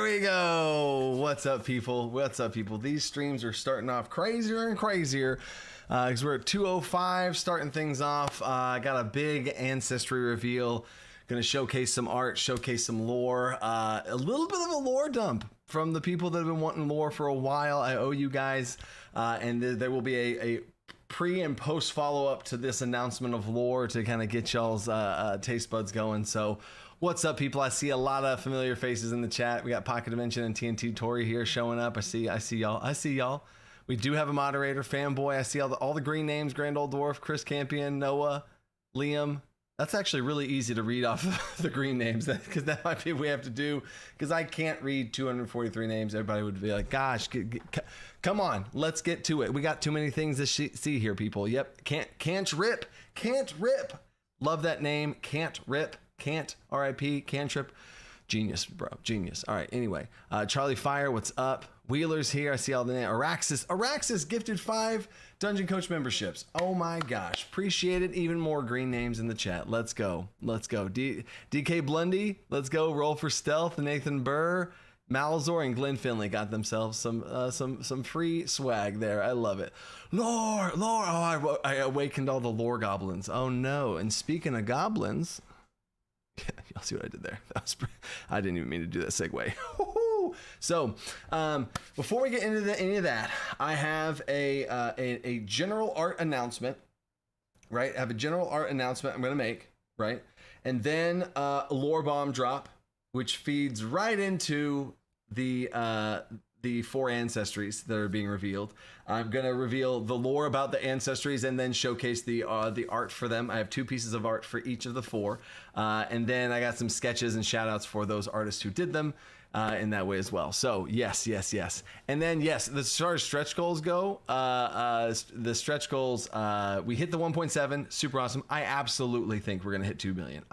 There we go. What's up, people? What's up, people? These streams are starting off crazier and crazier because we're at 2:05 starting things off. I got a big ancestry reveal. Going to showcase some art, showcase some lore, a little bit of a lore dump from the people that have been wanting lore for a while. I owe you guys, and there will be a pre and post follow-up to this announcement of lore to kind of get y'all's taste buds going. So what's up, people? I see a lot of familiar faces in the chat. We got Pocket Dimension and TNT Tori here showing up. I see y'all. We do have a moderator, Fanboy. I see all the green names: Grand Old Dwarf, Chris Campion, Noah, Liam. That's actually really easy to read off of the green names, because that might be what we have to do, because I can't read 243 names. Everybody would be like, gosh, come on, let's get to it. We got too many things to see here, people. Yep, can't rip. Love that name, Can't Rip, Can't, R.I.P., Cantrip. Genius, bro, genius. All right, anyway, Charlie Fire, what's up? Wheeler's here. I see all the names. Araxis gifted 5 Dungeon Coach memberships. Oh my gosh, appreciate it. Even more green names in the chat. Let's go. DK Blundy, let's go. Roll for Stealth. Nathan Burr, Malzor, and Glenn Finley got themselves some free swag there. I love it. Lore. Oh, I awakened all the lore goblins. Oh no. And speaking of goblins, y'all see what I did there? I didn't even mean to do that segue. So before we get into any of that, I have a general art announcement, right? I have a general art announcement I'm going to make, right? And then a lore bomb drop, which feeds right into the 4 ancestries that are being revealed. I'm going to reveal the lore about the ancestries and then showcase the art for them. I have 2 pieces of art for each of the 4. And then I got some sketches and shout outs for those artists who did them in that way as well. So yes. And then yes, as far as stretch goals go, the stretch goals, we hit the 1.7, super awesome. I absolutely think we're going to hit 2 million.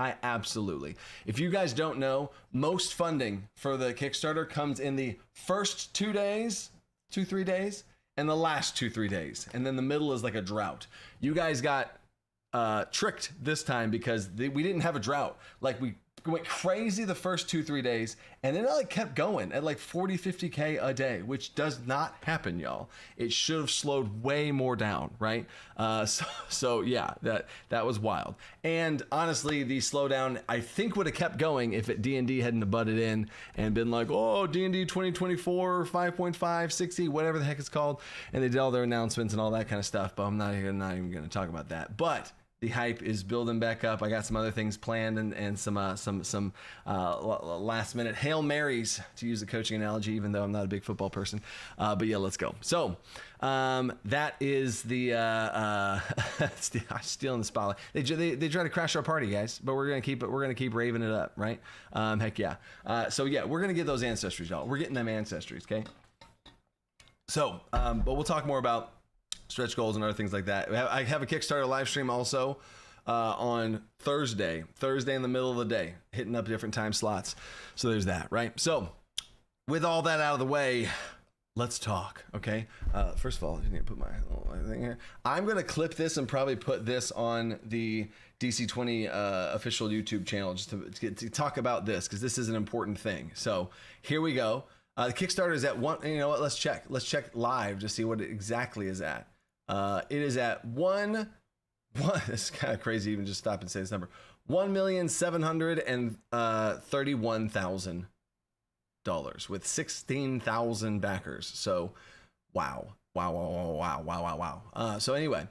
If you guys don't know, most funding for the Kickstarter comes in the first 2 days, 2-3 days, and the last 2-3 days. And then the middle is like a drought. You guys got tricked this time because we didn't have a drought. Like, we went crazy the first 2-3 days, and then it like kept going at like 40-50K a day, which does not happen, y'all. It should have slowed way more down, right? So yeah, that was wild. And honestly, the slowdown I think would have kept going if D&D hadn't butted in and been like, oh, D&D 2024 5.5 60, whatever the heck it's called, and they did all their announcements and all that kind of stuff. But I'm not even going to talk about that. But the hype is building back up. I got some other things planned and some last minute Hail Marys, to use a coaching analogy, even though I'm not a big football person. But yeah, let's go. So that is the stealing the spotlight. They try to crash our party, guys, but we're gonna keep raving it up, right? Heck yeah. So yeah, we're gonna get those ancestries, y'all. We're getting them ancestries, okay? So, but we'll talk more about stretch goals and other things like that. I have a Kickstarter live stream also on Thursday in the middle of the day, hitting up different time slots. So there's that, right? So with all that out of the way, let's talk, okay? First of all, I need to put my little thing here. I'm going to clip this and probably put this on the DC20 official YouTube channel just to talk about this, because this is an important thing. So here we go. The Kickstarter is at one. You know what? Let's check live to see what it exactly is at. It is at one. It's kind of crazy even just stop and say this number. $1,731,000 with 16,000 backers. So, wow. So anyway,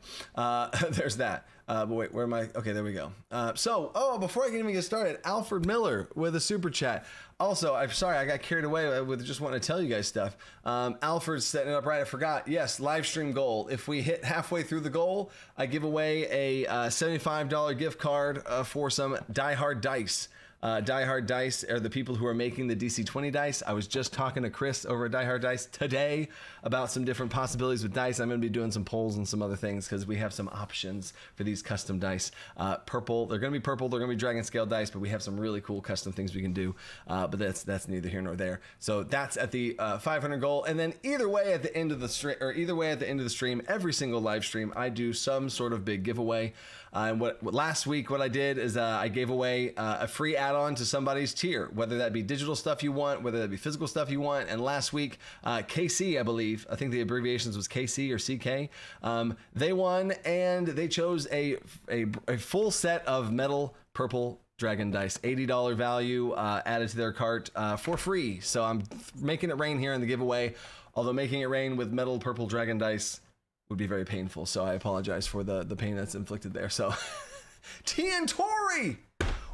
there's that. But wait, where am I? Okay, there we go. Before I can even get started, Alfred Miller with a super chat. Also, I'm sorry, I got carried away with just wanting to tell you guys stuff. Alfred's setting it up right. I forgot. Yes, live stream goal. If we hit halfway through the goal, I give away a $75 gift card for some Die Hard dice. Die Hard Dice are the people who are making the DC20 dice. I was just talking to Chris over at Die Hard Dice today about some different possibilities with dice. I'm going to be doing some polls and some other things because we have some options for these custom dice. Purple, they're going to be purple. They're going to be dragon scale dice, but we have some really cool custom things we can do. But that's neither here nor there. So that's at the 500 goal. And then either way at the end of the stream, every single live stream, I do some sort of big giveaway. And last week, what I did is I gave away a free add on to somebody's tier, whether that be digital stuff you want, whether that be physical stuff you want. And last week, KC, I think the abbreviations was KC or CK, they won, and they chose a full set of metal purple dragon dice, $80 value added to their cart for free. So I'm making it rain here in the giveaway, although making it rain with metal purple dragon dice would be very painful. So I apologize for the pain that's inflicted there. So T and Tori,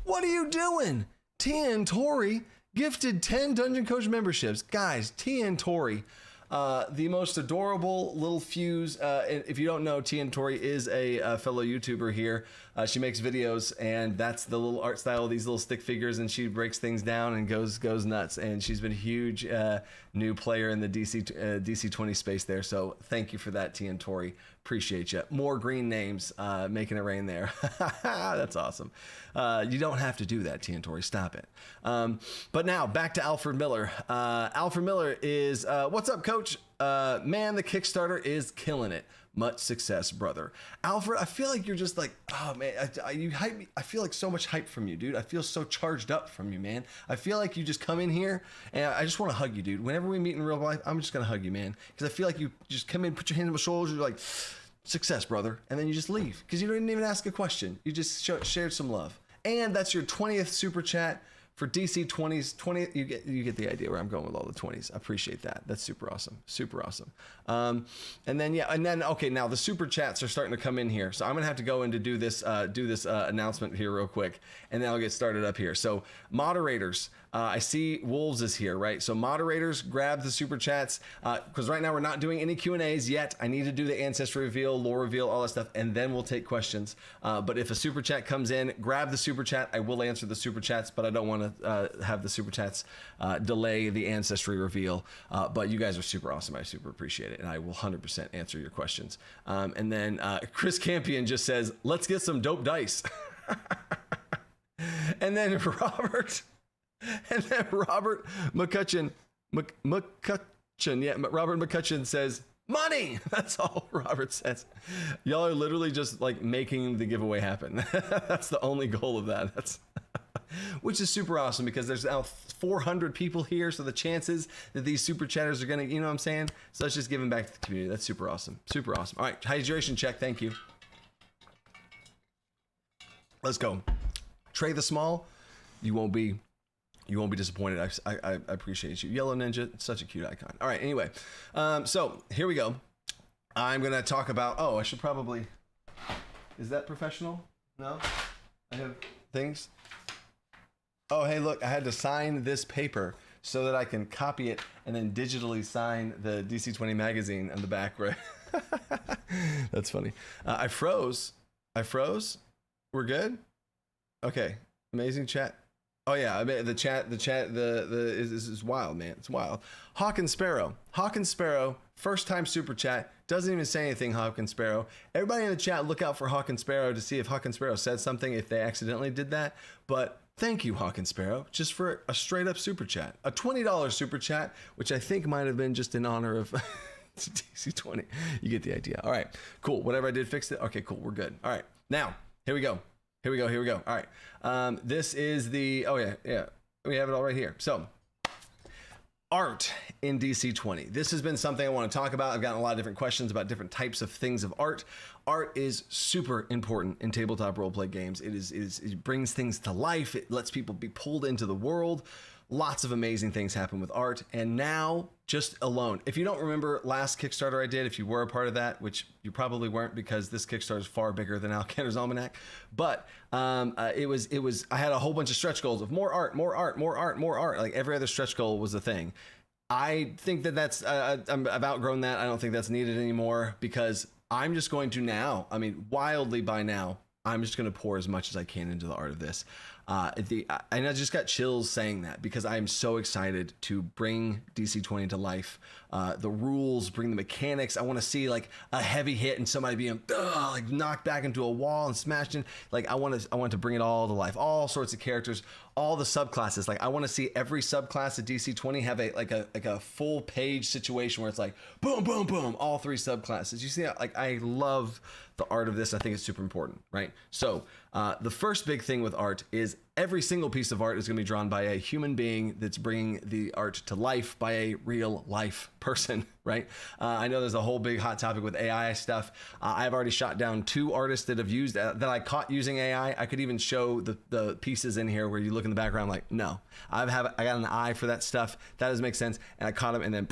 what are you doing? T and Tori gifted 10 Dungeon Coach memberships. Guys, T and Tori, the most adorable little fuse. If you don't know, T and Tori is a fellow YouTuber here. She makes videos, and that's the little art style of these little stick figures, and she breaks things down and goes nuts. And she's been a huge new player in the DC20 space there. So thank you for that, T and Tori. Appreciate you. More green names making it rain there. That's awesome. You don't have to do that, T and Tori. Stop it. But now back to Alfred Miller. Alfred Miller is, what's up, Coach? Man, the Kickstarter is killing it. Much success, brother. Alfred, I feel like you're just like, oh man, you hype me. I feel like so much hype from you, dude. I feel so charged up from you, man. I feel like you just come in here and I just want to hug you, dude. Whenever we meet in real life, I'm just going to hug you, man. Because I feel like you just come in, put your hand on my shoulders, you're like, success, brother. And then you just leave because you didn't even ask a question. You just shared some love. And that's your 20th super chat for DC20's 20. You get the idea where I'm going with all the 20s. I appreciate that. That's super awesome. Super awesome. And then okay, now the super chats are starting to come in here. So I'm gonna have to go in to do this announcement here real quick, and then I'll get started up here. So moderators, I see Wolves is here, right? So moderators, grab the super chats because right now we're not doing any Q&As yet. I need to do the ancestry reveal, lore reveal, all that stuff, and then we'll take questions. But if a super chat comes in, grab the super chat. I will answer the super chats, but I don't want to have the super chats delay the ancestry reveal. But you guys are super awesome. I super appreciate it, and I will 100% answer your questions. And then Chris Campion just says, "Let's get some dope dice." And then Robert McCutcheon, Robert McCutcheon says, "Money." That's all Robert says. Y'all are literally just like making the giveaway happen. That's the only goal of that. That's which is super awesome because there's now 400 people here. So the chances that these super chatters are going to, you know what I'm saying? So let's just give them back to the community. That's super awesome. Super awesome. All right. Hydration check. Thank you. Let's go. Trey the Small. You won't be disappointed. I appreciate you. Yellow Ninja, such a cute icon. All right, anyway. So here we go. I'm going to talk about, I should probably, is that professional? No? I have things. Oh, hey, look, I had to sign this paper so that I can copy it and then digitally sign the DC20 magazine on the back, right? That's funny. I froze. We're good? Okay. Amazing chat. Oh yeah, I mean the chat is wild, man. It's wild. Hawk and Sparrow, first time super chat, doesn't even say anything. Hawk and Sparrow. Everybody in the chat, look out for Hawk and Sparrow to see if Hawk and Sparrow said something if they accidentally did that. But thank you, Hawk and Sparrow, just for a straight up super chat, a $20 super chat, which I think might have been just in honor of DC20. You get the idea. All right, cool. Whatever I did, fixed it. Okay, cool. We're good. All right, now here we go. All right. This is the, yeah. We have it all right here. So art in DC20. This has been something I want to talk about. I've gotten a lot of different questions about different types of things of art. Art is super important in tabletop roleplay games. It brings things to life. It lets people be pulled into the world. Lots of amazing things happen with art. And now, just alone, if you don't remember last Kickstarter I did, if you were a part of that, which you probably weren't because this Kickstarter is far bigger than Alcantar's Almanac, but it was I had a whole bunch of stretch goals of more art. Like every other stretch goal was a thing. I think that's I've outgrown that. I don't think that's needed anymore because I'm just going to now, wildly by now, I'm just going to pour as much as I can into the art of this. And I just got chills saying that because I'm so excited to bring DC20 to life. The rules, bring the mechanics. I want to see like a heavy hit and somebody being like knocked back into a wall and smashed in. Like I want to bring it all to life. All sorts of characters, all the subclasses. Like I want to see every subclass of DC20 have a full page situation where it's like boom, boom, boom, all three subclasses. You see, like I love the art of this. I think it's super important, right? So the first big thing with art is every single piece of art is going to be drawn by a human being that's bringing the art to life by a real life person, right? I know there's a whole big hot topic with AI stuff. I've already shot down 2 artists that have used that I caught using AI. I could even show the pieces in here where you look in the background like, no, I got an eye for that stuff. That doesn't make sense. And I caught them and then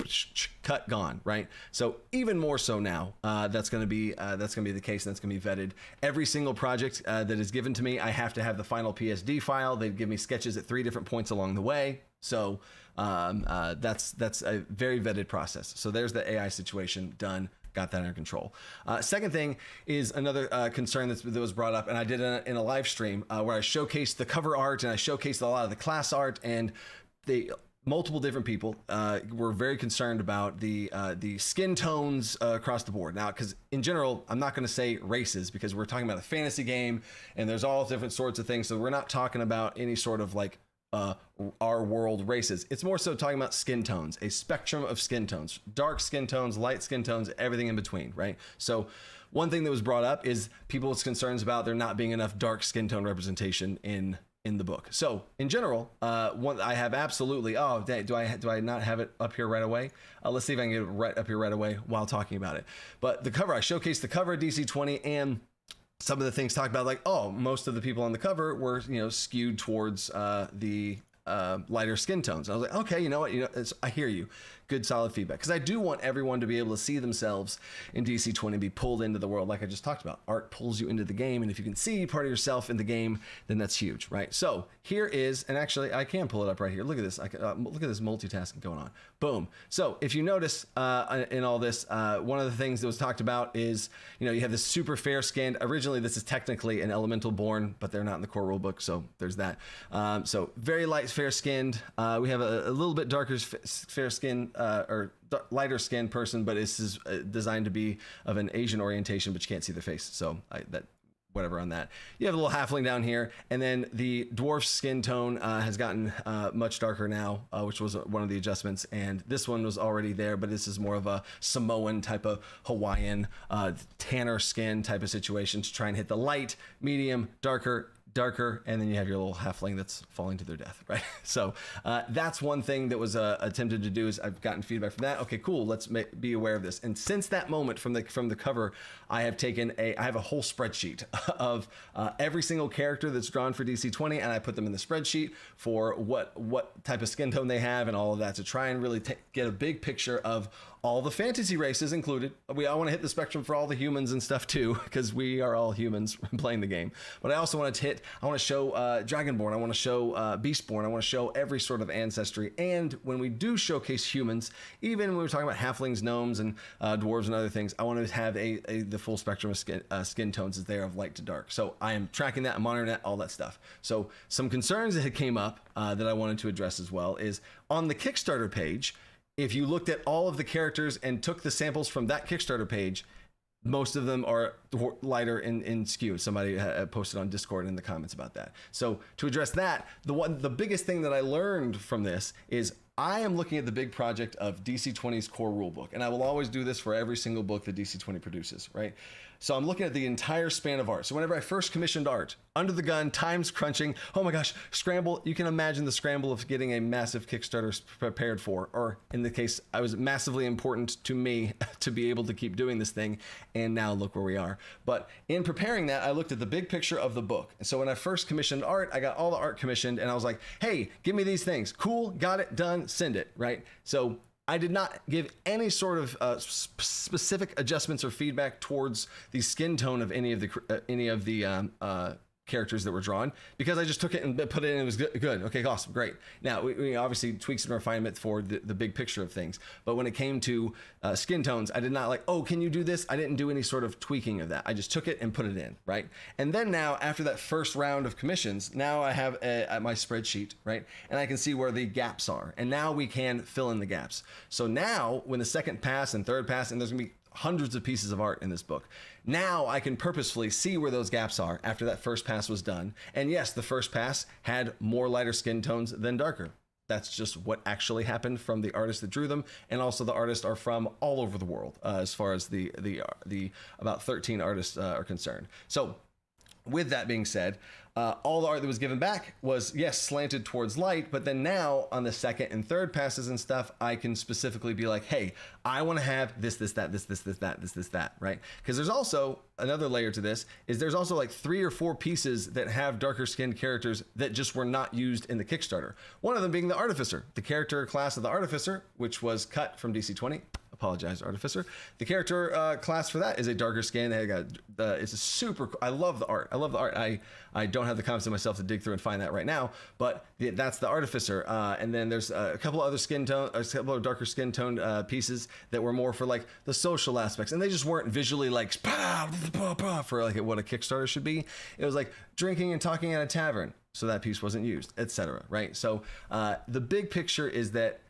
cut, gone, right? So even more so now, that's going to be the case, and that's going to be vetted. Every single project that is given to me, I have to have the final PSD file. They give me sketches at 3 different points along the way. So that's a very vetted process. So there's the AI situation done. Got that under control. Second thing is another concern that was brought up, and I did in a live stream where I showcased the cover art and I showcased a lot of the class art, and multiple different people were very concerned about the skin tones across the board. Now, because in general, I'm not going to say races because we're talking about a fantasy game and there's all different sorts of things. So we're not talking about any sort of like our world races. It's more so talking about skin tones, a spectrum of skin tones, dark skin tones, light skin tones, everything in between, right? So one thing that was brought up is people's concerns about there not being enough dark skin tone representation in the book. So in general, I have absolutely, do I not have it up here right away? Let's see if I can get it right up here right away while talking about it. But the cover, I showcased the cover of DC20, and some of the things talked about, like, most of the people on the cover were, skewed towards the lighter skin tones. I was like, okay, you know what? I hear you. Good, solid feedback. Because I do want everyone to be able to see themselves in DC20, be pulled into the world, like I just talked about. Art pulls you into the game, and if you can see part of yourself in the game, then that's huge, right? So here is, and actually I can pull it up right here. Look at this. Look at this multitasking going on. Boom. So if you notice in all this, one of the things that was talked about is, you have this super fair skinned. Originally, this is technically an elemental born, but they're not in the core rulebook, so there's that. So very light, fair skinned. We have a little bit darker fair skin. Or lighter skinned person, but this is designed to be of an Asian orientation, but you can't see their face. So whatever on that. You have a little halfling down here, and then the dwarf skin tone has gotten much darker now, which was one of the adjustments. And this one was already there, but this is more of a Samoan type of Hawaiian tanner skin type of situation to try and hit the light, medium, darker, and then you have your little halfling that's falling to their death, right? So that's one thing that was attempted to do, is I've gotten feedback from that. Okay, cool, let's be aware of this. And since that moment from the cover, I have a whole spreadsheet of every single character that's drawn for DC20, and I put them in the spreadsheet for what type of skin tone they have and all of that, to try and really get a big picture of all the fantasy races included. I want to hit the spectrum for all the humans and stuff too, because we are all humans playing the game. But I also want to show Dragonborn, I want to show Beastborn, I want to show every sort of ancestry. And when we do showcase humans, even when we're talking about halflings, gnomes, and dwarves and other things, I want to have the full spectrum of skin tones is there, of light to dark. So I am tracking that, I'm monitoring that, all that stuff. So some concerns that had came up that I wanted to address as well is on the Kickstarter page. If you looked at all of the characters and took the samples from that Kickstarter page, most of them are lighter in skew. Somebody posted on Discord in the comments about that. So to address that, the biggest thing that I learned from this is I am looking at the big project of DC20's core rulebook, and I will always do this for every single book that DC20 produces, right? So I'm looking at the entire span of art. So whenever I first commissioned art, under the gun, time's crunching, oh my gosh, scramble. You can imagine the scramble of getting a massive Kickstarter prepared for, or in the case, I was massively important to me to be able to keep doing this thing. And now look where we are. But in preparing that, I looked at the big picture of the book. And so when I first commissioned art, I got all the art commissioned, and I was like, hey, give me these things. Cool, got it, done, send it, right? So I did not give any sort of specific adjustments or feedback towards the skin tone of any of the characters that were drawn, because I just took it and put it in. It was good. Okay, awesome, great. Now we obviously tweaks and refinement for the big picture of things, but when it came to skin tones, I did not like, oh, can you do this? I didn't do any sort of tweaking of that. I just took it and put it in, right? And then now, after that first round of commissions, now I have my spreadsheet, right? And I can see where the gaps are, and now we can fill in the gaps. So now when the second pass and third pass, and there's gonna be hundreds of pieces of art in this book, now I can purposefully see where those gaps are after that first pass was done. And yes, the first pass had more lighter skin tones than darker. That's just what actually happened from the artists that drew them, and also the artists are from all over the world as far as the about 13 artists are concerned. So with that being said, all the art that was given back was, yes, slanted towards light, but then now on the second and third passes and stuff, I can specifically be like, hey, I want to have this, that, this, that, right? Because there's also another layer to this, is there's also like 3 or 4 pieces that have darker skinned characters that just were not used in the Kickstarter. One of them being the Artificer, the character class of the Artificer, which was cut from DC20. Apologize, Artificer. The character class for that is a darker skin. They got it's a super. I love the art. I don't have the confidence in myself to dig through and find that right now, but that's the Artificer. And then there's a couple other a couple of darker skin toned pieces that were more for like the social aspects, and they just weren't visually like for like what a Kickstarter should be. It was like drinking and talking at a tavern, so that piece wasn't used, etc. Right. So the big picture is that.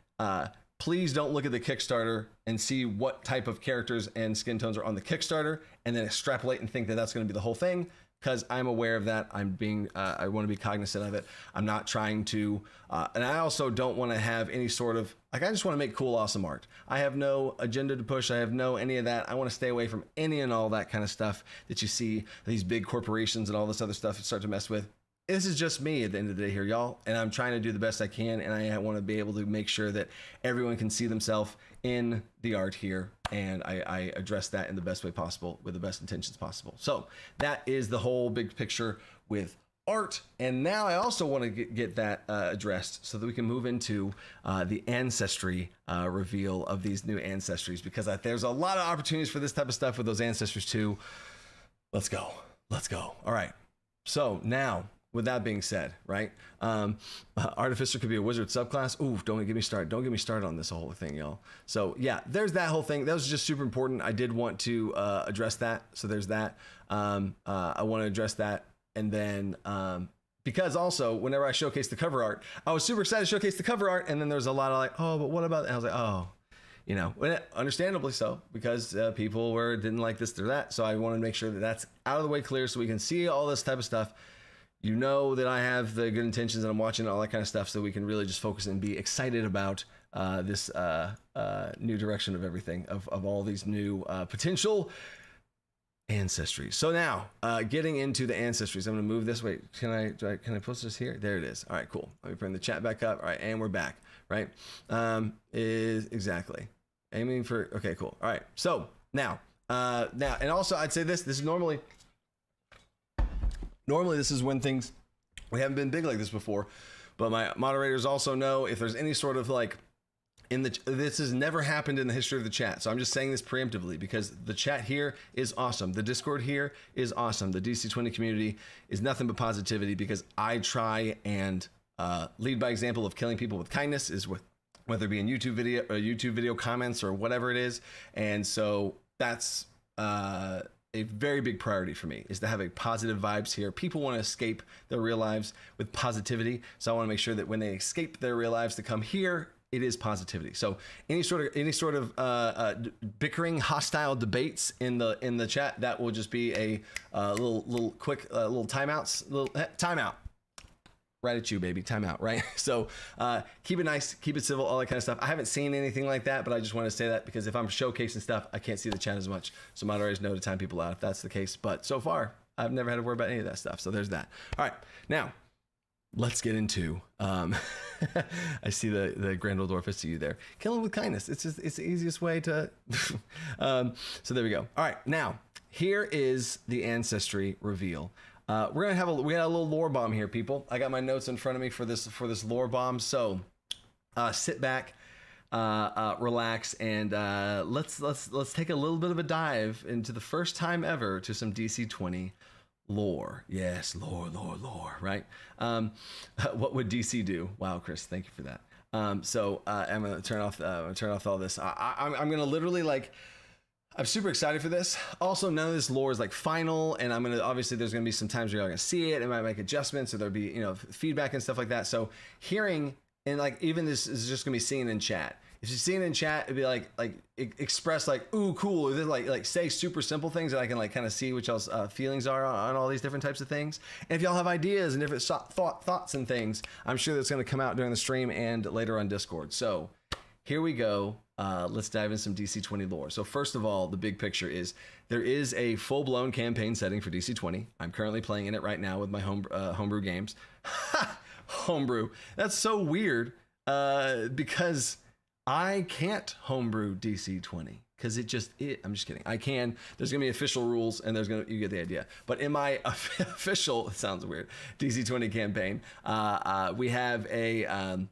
Please don't look at the Kickstarter and see what type of characters and skin tones are on the Kickstarter and then extrapolate and think that that's going to be the whole thing, because I'm aware of that. I want to be cognizant of it. I'm not trying to, and I also don't want to have any sort of, like, I just want to make cool, awesome art. I have no agenda to push. I have no any of that. I want to stay away from any and all that kind of stuff that you see these big corporations and all this other stuff start to mess with. This is just me at the end of the day here, y'all, and I'm trying to do the best I can, and I want to be able to make sure that everyone can see themselves in the art here, and I address that in the best way possible with the best intentions possible. So that is the whole big picture with art, and now I also want to get that addressed so that we can move into the ancestry reveal of these new ancestries, because there's a lot of opportunities for this type of stuff with those ancestors too. Let's go. All right. So now, with that being said, right? Artificer could be a wizard subclass. Ooh, don't get me started on this whole thing, y'all. So yeah, there's that whole thing. That was just super important. I did want to address that. So there's that. I want to address that. And then because also whenever I showcase the cover art, I was super excited to showcase the cover art. And then there's a lot of like, oh, but what about, and I was like, oh, you know, understandably so, because people didn't like this or that. So I want to make sure that that's out of the way clear so we can see all this type of stuff. You know that I have the good intentions and I'm watching all that kind of stuff, so we can really just focus and be excited about this new direction of everything, of all these new potential ancestries. So now, getting into the ancestries, I'm going to move this way. Can I post this here? There it is. All right, cool. Let me bring the chat back up. All right, and we're back. Right? Is exactly aiming for. Okay, cool. All right. So now, and also I'd say this is normally this is when things, we haven't been big like this before, but my moderators also know if there's any sort of like this has never happened in the history of the chat. So I'm just saying this preemptively because the chat here is awesome. The Discord here is awesome. The DC20 community is nothing but positivity, because I try and lead by example of killing people with kindness, is whether it be in YouTube video comments or whatever it is. And so that's a very big priority for me, is to have a positive vibes here. People want to escape their real lives with positivity. So I want to make sure that when they escape their real lives to come here, it is positivity. So any sort of bickering, hostile debates in the chat, that will just be a little quick timeouts, timeout. Right at you, baby. Time out, right? So keep it nice, keep it civil, all that kind of stuff. I haven't seen anything like that, but I just want to say that because if I'm showcasing stuff, I can't see the chat as much. So moderators know to time people out if that's the case. But so far, I've never had to worry about any of that stuff. So there's that. All right, now let's get into. I see the Grand Old Dwarf. I see you there. Kill him with kindness. It's the easiest way to. So there we go. All right, now here is the ancestry reveal. We got a little lore bomb here, people. I got my notes in front of me for this lore bomb. So sit back, relax, and let's take a little bit of a dive into the first time ever to some DC20 lore. Yes, lore, right? What would DC do? Wow, Chris, thank you for that. So I'm gonna turn off all this. I'm gonna literally like. I'm super excited for this. Also, none of this lore is like final, and obviously there's gonna be some times where you're gonna see it and might make adjustments, or there'll be feedback and stuff like that. So hearing and like even this is just gonna be seen in chat. If you see it in chat, it'd be like express like ooh cool, or like say super simple things that I can like kind of see which y'all's feelings are on all these different types of things. And if y'all have ideas and different thoughts and things, I'm sure that's gonna come out during the stream and later on Discord. So here we go. Let's dive into some DC20 lore. So first of all, the big picture is there is a full-blown campaign setting for DC20. I'm currently playing in it right now with my homebrew games. Homebrew. That's so weird because I can't homebrew DC20 because I'm just kidding. I can. There's gonna be official rules, and you get the idea. But in my official, it sounds weird, DC20 campaign, we have a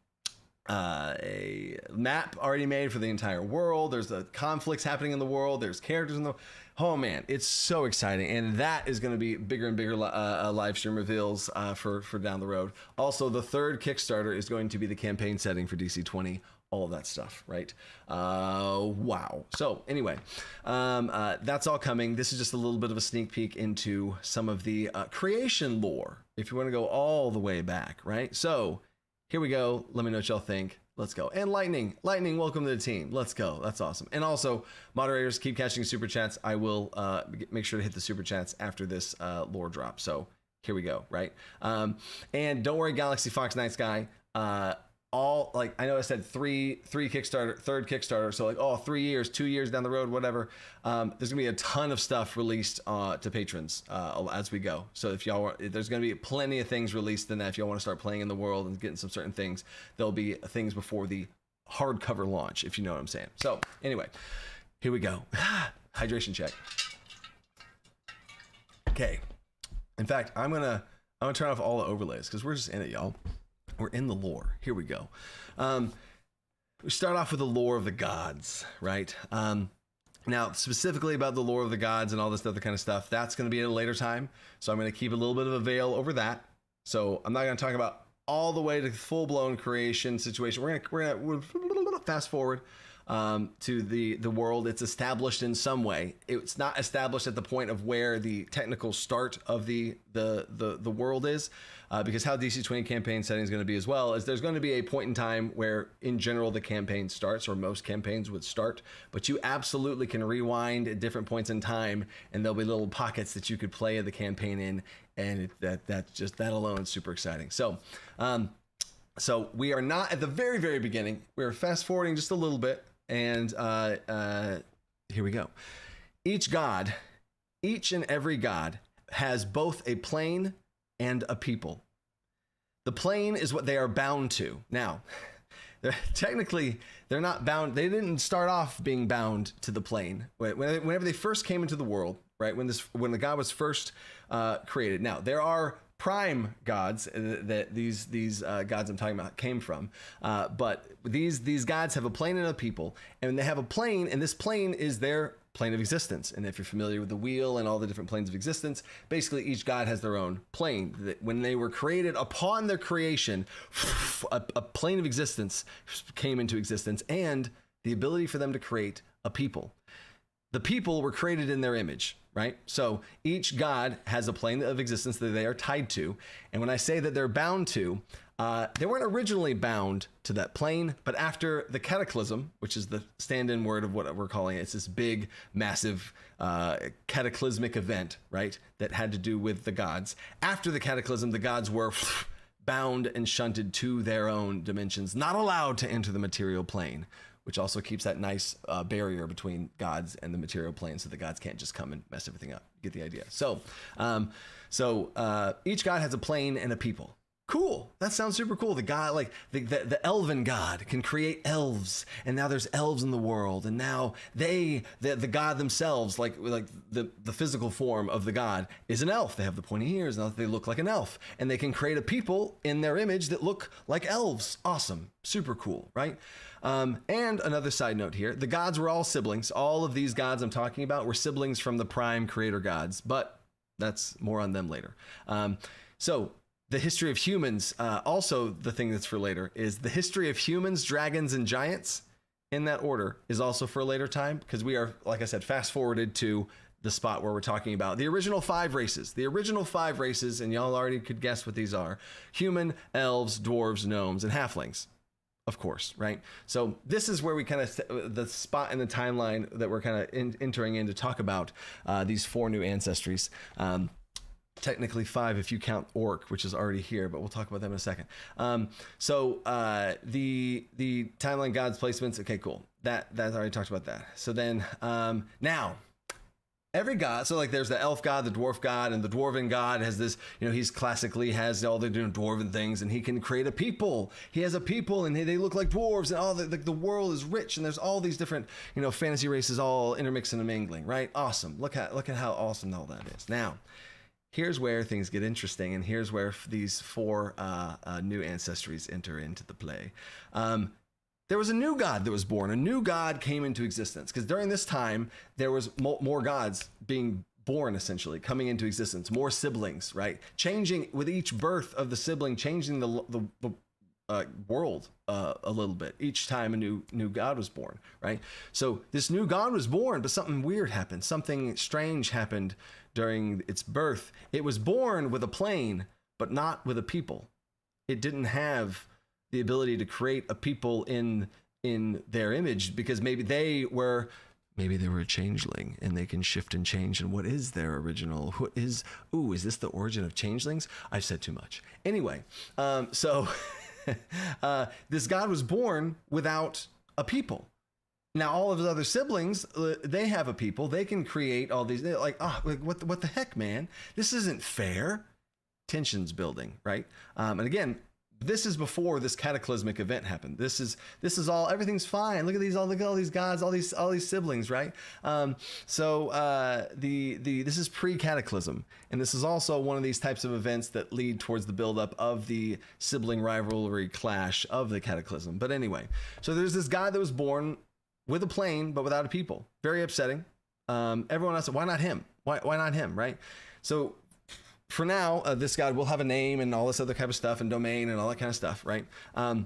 map already made for the entire world. There's the conflicts happening in the world. There's characters in the. Oh man, it's so exciting, and that is going to be bigger and bigger live stream reveals for down the road. Also, the third Kickstarter is going to be the campaign setting for DC20. All of that stuff, right? Wow. So anyway, that's all coming. This is just a little bit of a sneak peek into some of the creation lore, if you want to go all the way back, right? So here we go. Let me know what y'all think. Let's go. And Lightning, welcome to the team. Let's go. That's awesome. And also, moderators, keep catching super chats. I will make sure to hit the super chats after this lore drop. So here we go, right? And don't worry, Galaxy Fox Night Sky. All, like, I know I said third Kickstarter, so 3 years, 2 years down the road, whatever. There's gonna be a ton of stuff released to patrons as we go. So if y'all there's gonna be plenty of things released in that. If y'all want to start playing in the world and getting some certain things, there'll be things before the hardcover launch, if you know what I'm saying. So anyway, here we go. Hydration check. Okay. In fact, I'm gonna turn off all the overlays because we're just in it, y'all. We're in the lore. Here we go. We start off with the lore of the gods, right? Now, specifically about the lore of the gods and all this other kind of stuff, that's going to be at a later time. So I'm going to keep a little bit of a veil over that. So I'm not going to talk about all the way to full-blown creation situation. We're gonna fast forward to the world. It's established in some way. It's not established at the point of where the technical start of the world is, because how DC20 campaign setting is going to be as well is there's going to be a point in time where in general the campaign starts, or most campaigns would start, but you absolutely can rewind at different points in time, and there'll be little pockets that you could play the campaign in, and that alone is super exciting. So we are not at the very, very beginning. We're fast forwarding just a little bit. And here we go. Each and every god has both a plane and a people. The plane is what they are bound to. Now, they're not bound. They didn't start off being bound to the plane. Whenever they first came into the world, right? When the god was first created. Now, there are prime gods that these gods I'm talking about came from, but these gods have a plane and a people, and they have a plane, and this plane is their plane of existence. And if you're familiar with the wheel and all the different planes of existence, basically each god has their own plane. When they were created, upon their creation, a plane of existence came into existence, and the ability for them to create a people. The people were created in their image, right? So each god has a plane of existence that they are tied to. And when I say that they're bound to, they weren't originally bound to that plane, but after the cataclysm, which is the stand-in word of what we're calling it, it's this big, massive cataclysmic event, right? That had to do with the gods. After the cataclysm, the gods were bound and shunted to their own dimensions, not allowed to enter the material plane, which also keeps that nice barrier between gods and the material plane, so the gods can't just come and mess everything up. You get the idea. So each god has a plane and a people. Cool. That sounds super cool. The god, like the elven god, can create elves, and now there's elves in the world, and now the god themselves, like the physical form of the god, is an elf. They have the pointy ears, now they look like an elf, and they can create a people in their image that look like elves. Awesome. Super cool, right? And another side note here, the gods were all siblings. All of these gods I'm talking about were siblings from the prime creator gods, but that's more on them later. So the history of humans, also the thing that's for later, is the history of humans, dragons, and giants, in that order, is also for a later time, because we are, like I said, fast forwarded to the spot where we're talking about the original 5 races. The original 5 races, and y'all already could guess what these are: human, elves, dwarves, gnomes, and halflings. Of course, right? So this is where we kind of, the spot in the timeline that we're kind of entering in to talk about these 4 new ancestries. Technically 5 if you count Orc, which is already here, but we'll talk about them in a second. The timeline gods placements. Okay, cool. That's already talked about that. So then now every god, so like there's the elf god, the dwarf god, and the dwarven god has this, he's classically has all the doing dwarven things, and he can create a people. He has a people, and they look like dwarves, and all the world is rich, and there's all these different, fantasy races all intermixing and mingling, right? Awesome. Look at how awesome all that is. Now, here's where things get interesting, and here's where these 4 new ancestries enter into the play. There was a new god that was born. A new god came into existence, because during this time, there was more gods being born, essentially, coming into existence, more siblings, right? Changing with each birth of the sibling, changing the world a little bit. Each time a new god was born, right? So this new god was born, but something weird happened. Something strange happened during its birth. It was born with a plane, but not with a people. It didn't have the ability to create a people in their image, because maybe they were a changeling, and they can shift and change. And what is their original? Is this the origin of changelings? I've said too much. Anyway, this god was born without a people. Now all of his other siblings, they have a people. They can create all these. They're like, what the heck, man? This isn't fair. Tensions building, right? And again, this is before this cataclysmic event happened. This is all, everything's fine. Look at all these gods, all these siblings, right? This is pre-cataclysm, and this is also one of these types of events that lead towards the buildup of the sibling rivalry clash of the cataclysm. But anyway, so there's this guy that was born with a plane but without a people. Very upsetting. Everyone else, why not him? Why not him, right? So for now, this god will have a name and all this other kind of stuff, and domain and all that kind of stuff, right? I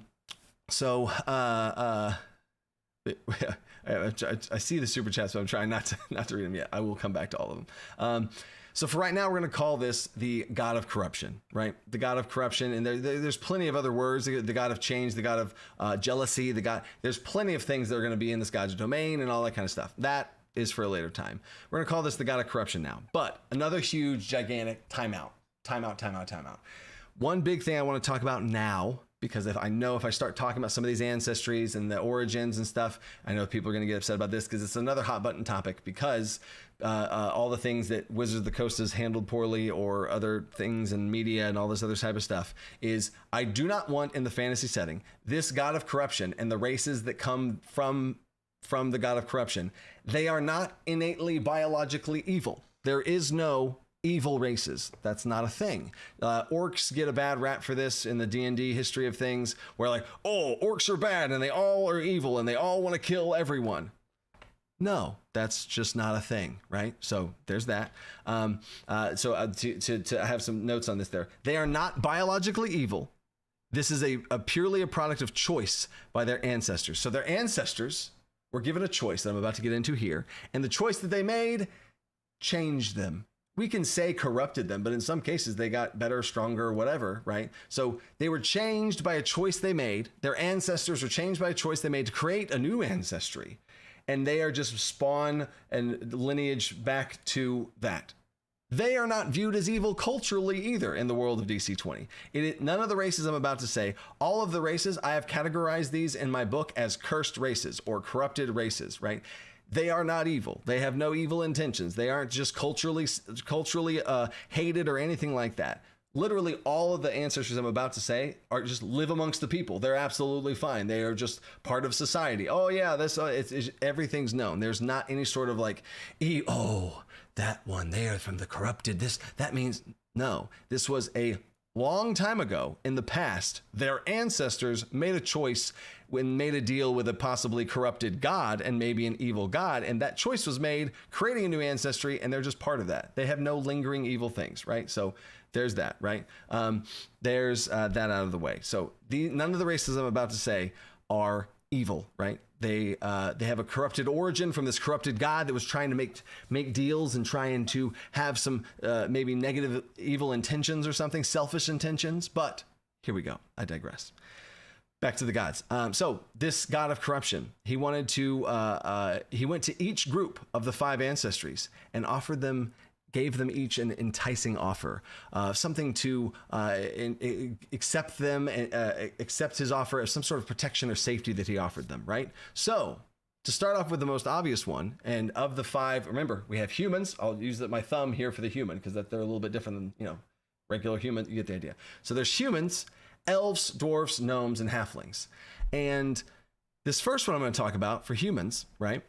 see the super chats, but I'm trying not to read them yet. I will come back to all of them. So for right now, we're going to call this the god of corruption, right? The god of corruption, and there's plenty of other words. The god of change, the god of jealousy, there's plenty of things that are going to be in this god's domain and all that kind of stuff. That is for a later time. We're going to call this the god of corruption now. But another huge, gigantic timeout. One big thing I want to talk about now, because if I start talking about some of these ancestries and the origins and stuff, I know people are going to get upset about this, because it's another hot button topic, because all the things that Wizards of the Coast has handled poorly, or other things in media and all this other type of stuff, is I do not want in the fantasy setting this god of corruption and the races that come from the god of corruption. They are not innately biologically evil. There is no evil races. That's not a thing. Orcs get a bad rap for this in the D&D history of things, where like, oh, orcs are bad and they all are evil and they all want to kill everyone. No, that's just not a thing, right? So there's that. To have some notes on this there. They are not biologically evil. This is a purely a product of choice by their ancestors. So their ancestors were given a choice that I'm about to get into here, and the choice that they made changed them. We can say corrupted them, but in some cases they got better, stronger, whatever, right? So they were changed by a choice they made. Their ancestors were changed by a choice they made to create a new ancestry, and they are just spawn and lineage back to that. They are not viewed as evil culturally either in the world of DC20. None of the races I'm about to say, all of the races, I have categorized these in my book as cursed races or corrupted races, right? They are not evil. They have no evil intentions. They aren't just culturally hated or anything like that. Literally all of the ancestors I'm about to say are just live amongst the people. They're absolutely fine. They are just part of society. Oh yeah, everything's known. There's not any sort of like, that one there from the corrupted, that means no. This was a long time ago in the past. Their ancestors made a choice when made a deal with a possibly corrupted god and maybe an evil god, and that choice was made, creating a new ancestry, and they're just part of that. They have no lingering evil things, right? So there's that, right? There's that out of the way. So none of the races I'm about to say are evil, right? They have a corrupted origin from this corrupted god that was trying to make deals and trying to have some maybe negative evil intentions or something, selfish intentions. But here we go. I digress. Back to the gods. So this god of corruption, he went to each group of the 5 ancestries and offered them gave them each an enticing offer, something to accept them, accept his offer as some sort of protection or safety that he offered them, right? So to start off with the most obvious one, and of the 5, remember, we have humans. I'll use my thumb here for the human because they're a little bit different than, you know, regular humans. You get the idea. So there's humans, elves, dwarfs, gnomes, and halflings. And this first one I'm going to talk about for humans, right?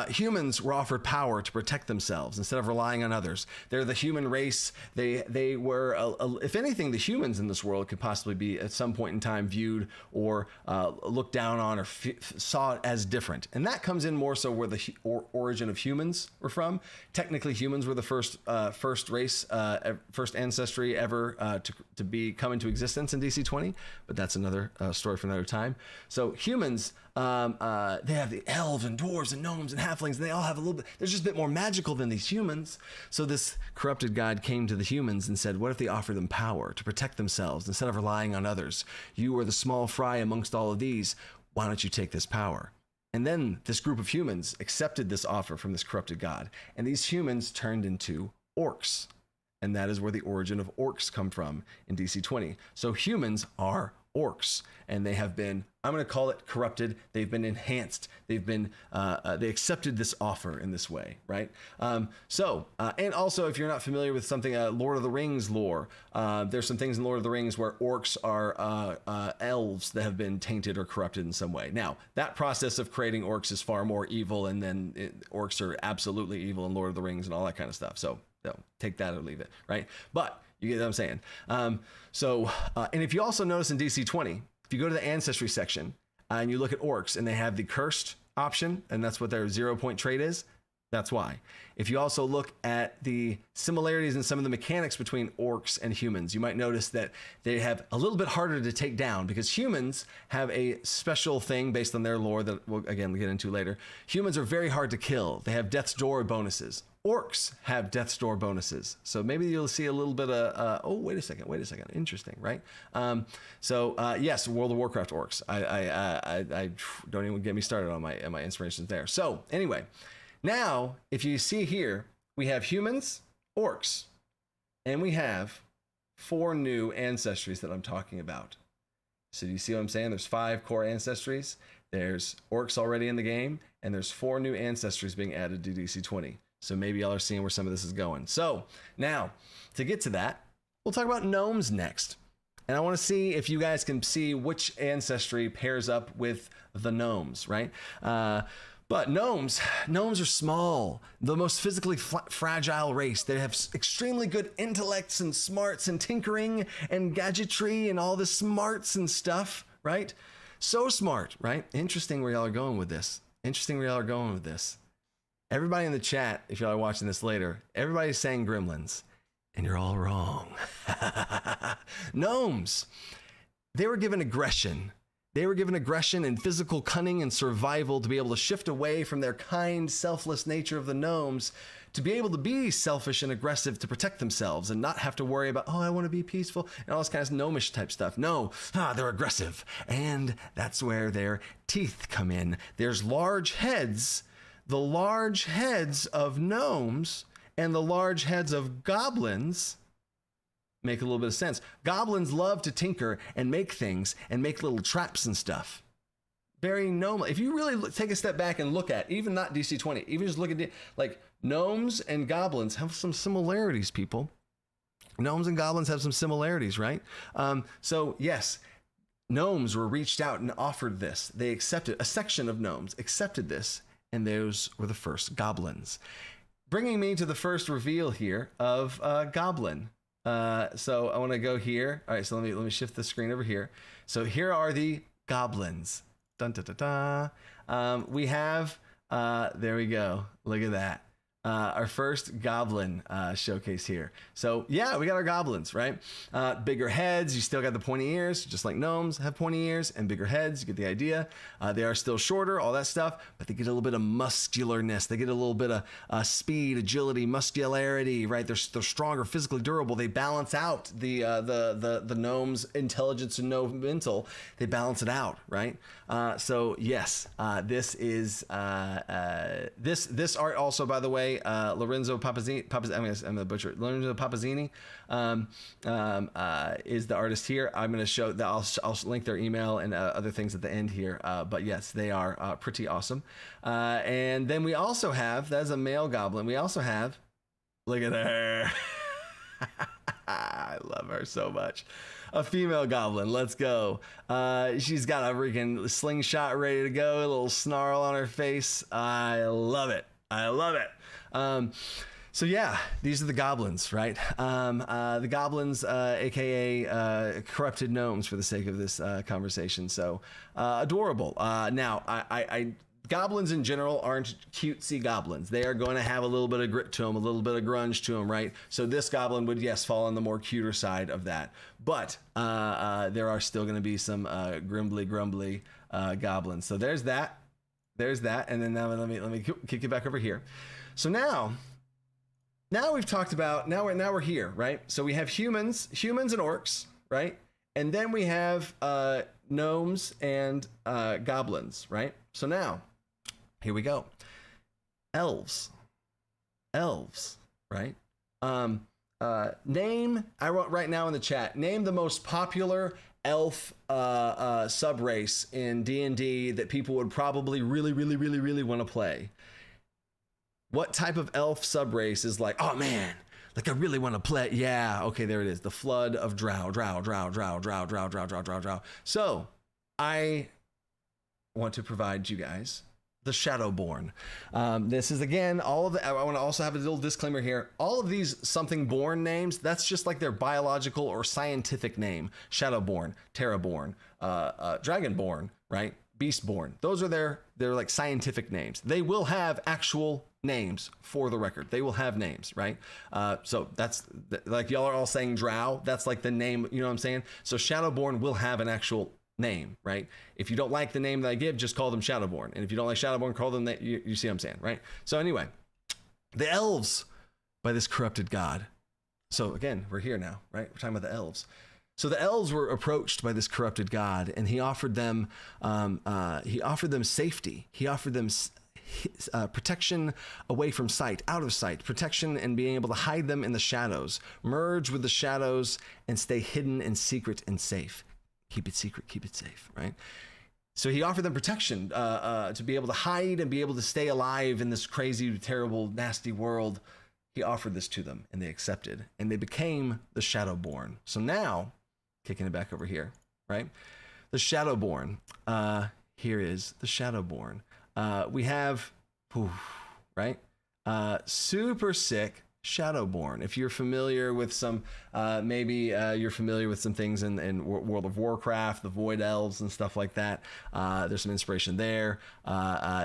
Humans were offered power to protect themselves instead of relying on others. They're the human race. They were, if anything, the humans in this world could possibly be at some point in time viewed or looked down on or saw it as different. And that comes in more so where the origin of humans were from. Technically, humans were the first race, first ancestry ever to come into existence in DC20, but that's another story for another time. So humans, they have the elves and dwarves and gnomes and halflings, and they all have a little bit, they're just a bit more magical than these humans. So this corrupted god came to the humans and said, what if they offer them power to protect themselves instead of relying on others? You are the small fry amongst all of these. Why don't you take this power? And then this group of humans accepted this offer from this corrupted god, and these humans turned into orcs. And that is where the origin of orcs come from in DC20. So humans are orcs, and they have been, I'm going to call it corrupted. They've been enhanced. They've been, they accepted this offer in this way, right? And also, if you're not familiar with something, Lord of the Rings lore, there's some things in Lord of the Rings where orcs are elves that have been tainted or corrupted in some way. Now, that process of creating orcs is far more evil, and then orcs are absolutely evil in Lord of the Rings and all that kind of stuff. So take that or leave it, right? But you get what I'm saying. And if you also notice in DC20, if you go to the ancestry section and you look at orcs and they have the cursed option, and that's what their 0-point trait is, that's why. If you also look at the similarities in some of the mechanics between orcs and humans, you might notice that they have a little bit harder to take down because humans have a special thing based on their lore that we'll again get into later. Humans are very hard to kill. They have death's door bonuses. Orcs have death's door bonuses. So maybe you'll see a little bit of, oh, wait a second. Interesting, right? Yes, World of Warcraft orcs. I don't even get me started on my inspirations there. So anyway, now, if you see here, we have humans, orcs, and we have 4 new ancestries that I'm talking about. So do you see what I'm saying? There's 5 core ancestries. There's orcs already in the game, and there's 4 new ancestries being added to DC20. So maybe y'all are seeing where some of this is going. So now, to get to that, we'll talk about gnomes next. And I want to see if you guys can see which ancestry pairs up with the gnomes, right? But gnomes are small, the most physically fragile race. They have extremely good intellects and smarts and tinkering and gadgetry and all the smarts and stuff, right? So smart, right? Interesting where y'all are going with this. Everybody in the chat, if y'all are watching this later, everybody's saying gremlins, and you're all wrong. Gnomes, they were given aggression. They were given aggression and physical cunning and survival to be able to shift away from their kind, selfless nature of the gnomes to be able to be selfish and aggressive to protect themselves and not have to worry about, oh, I want to be peaceful and all this kind of gnomish type stuff. No, they're aggressive. And that's where their teeth come in. There's large heads. The large heads of gnomes and the large heads of goblins make a little bit of sense. Goblins love to tinker and make things and make little traps and stuff. Very gnome. If you really take a step back and look at, even not DC20, even just look at like gnomes and goblins have some similarities, people. Gnomes and goblins have some similarities, right? So yes, gnomes were reached out and offered this. They accepted, a section of gnomes accepted this, and those were the first goblins. Bringing me to the first reveal here of goblin. So I want to go here. All right, so let me shift the screen over here. So here are the goblins. Dun, da, da, da. We have, there we go. Look at that. Our first goblin showcase here. So yeah, we got our goblins, right? Bigger heads, you still got the pointy ears, just like gnomes have pointy ears and bigger heads, you get the idea. They are still shorter, all that stuff, but they get a little bit of muscularness. They get a little bit of speed, agility, muscularity, right? They're stronger, physically durable. They balance out the gnome's intelligence and no mental. They balance it out, right? So yes, this is this art also, by the way, say Lorenzo Papazzini. I'm the butcher. Lorenzo Papazzini is the artist here. I'm going to show that. I'll link their email and other things at the end here. But yes, they are pretty awesome. And then we also have, that's a male goblin. We also have, look at her. I love her so much. A female goblin. Let's go. She's got a freaking slingshot ready to go. A little snarl on her face. I love it. I love it. So yeah, these are the goblins, right? The goblins, aka corrupted gnomes, for the sake of this conversation. So adorable. Now, goblins in general aren't cutesy goblins. They are going to have a little bit of grit to them, a little bit of grunge to them, right? So this goblin would, yes, fall on the more cuter side of that. But there are still going to be some grumbly goblins. So there's that. There's that. And then now let me kick it back over here. So now we've talked about, now we're here, right? So we have humans and orcs, right? And then we have gnomes and goblins, right? So now, here we go. Elves, right? Name, I wrote right now in the chat, name the most popular elf sub-race in D&D that people would probably really want to play. What type of elf sub-race is like, oh man, like I really want to play. Yeah, okay, there it is. The Flood of Drow. So I want to provide you guys the Shadowborn. This is, again, all of the, I want to also have a little disclaimer here. All of these something born names, that's just like their biological or scientific name. Shadowborn, Terraborn, Dragonborn, right? Beastborn. Those are their like scientific names. They will have actual names, for the record. They will have names, right? So that's like, y'all are all saying Drow. That's like the name, you know what I'm saying? So Shadowborn will have an actual name, right? If you don't like the name that I give, just call them Shadowborn. And if you don't like Shadowborn, call them that. You see what I'm saying, right? So anyway, the elves by this corrupted god. So again, we're here now, right? We're talking about the elves. So the elves were approached by this corrupted god, and he offered them safety. He offered them protection away from sight, out of sight, protection and being able to hide them in the shadows, merge with the shadows and stay hidden and secret and safe. Keep it secret, keep it safe, right? So he offered them protection to be able to hide and be able to stay alive in this crazy, terrible, nasty world. He offered this to them, and they accepted, and they became the Shadowborn. So now, kicking it back over here, right? The Shadowborn. Here is the Shadowborn. We have, right? Super sick Shadowborn. If you're familiar with some, maybe you're familiar with some things in World of Warcraft, the Void Elves and stuff like that. There's some inspiration there.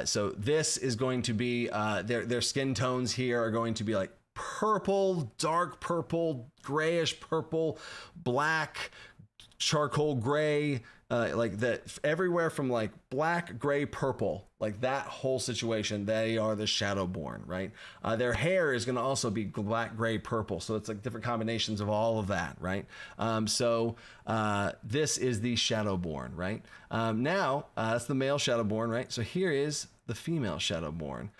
So this is going to be, their skin tones here are going to be like purple, dark purple, grayish purple, black, charcoal gray, like that, everywhere from like black, gray, purple, like that whole situation. They are the Shadowborn, right? Their hair is going to also be black, gray, purple. So it's like different combinations of all of that, right? So this is the Shadowborn, right? Now that's the male Shadowborn, right? So here is the female Shadowborn.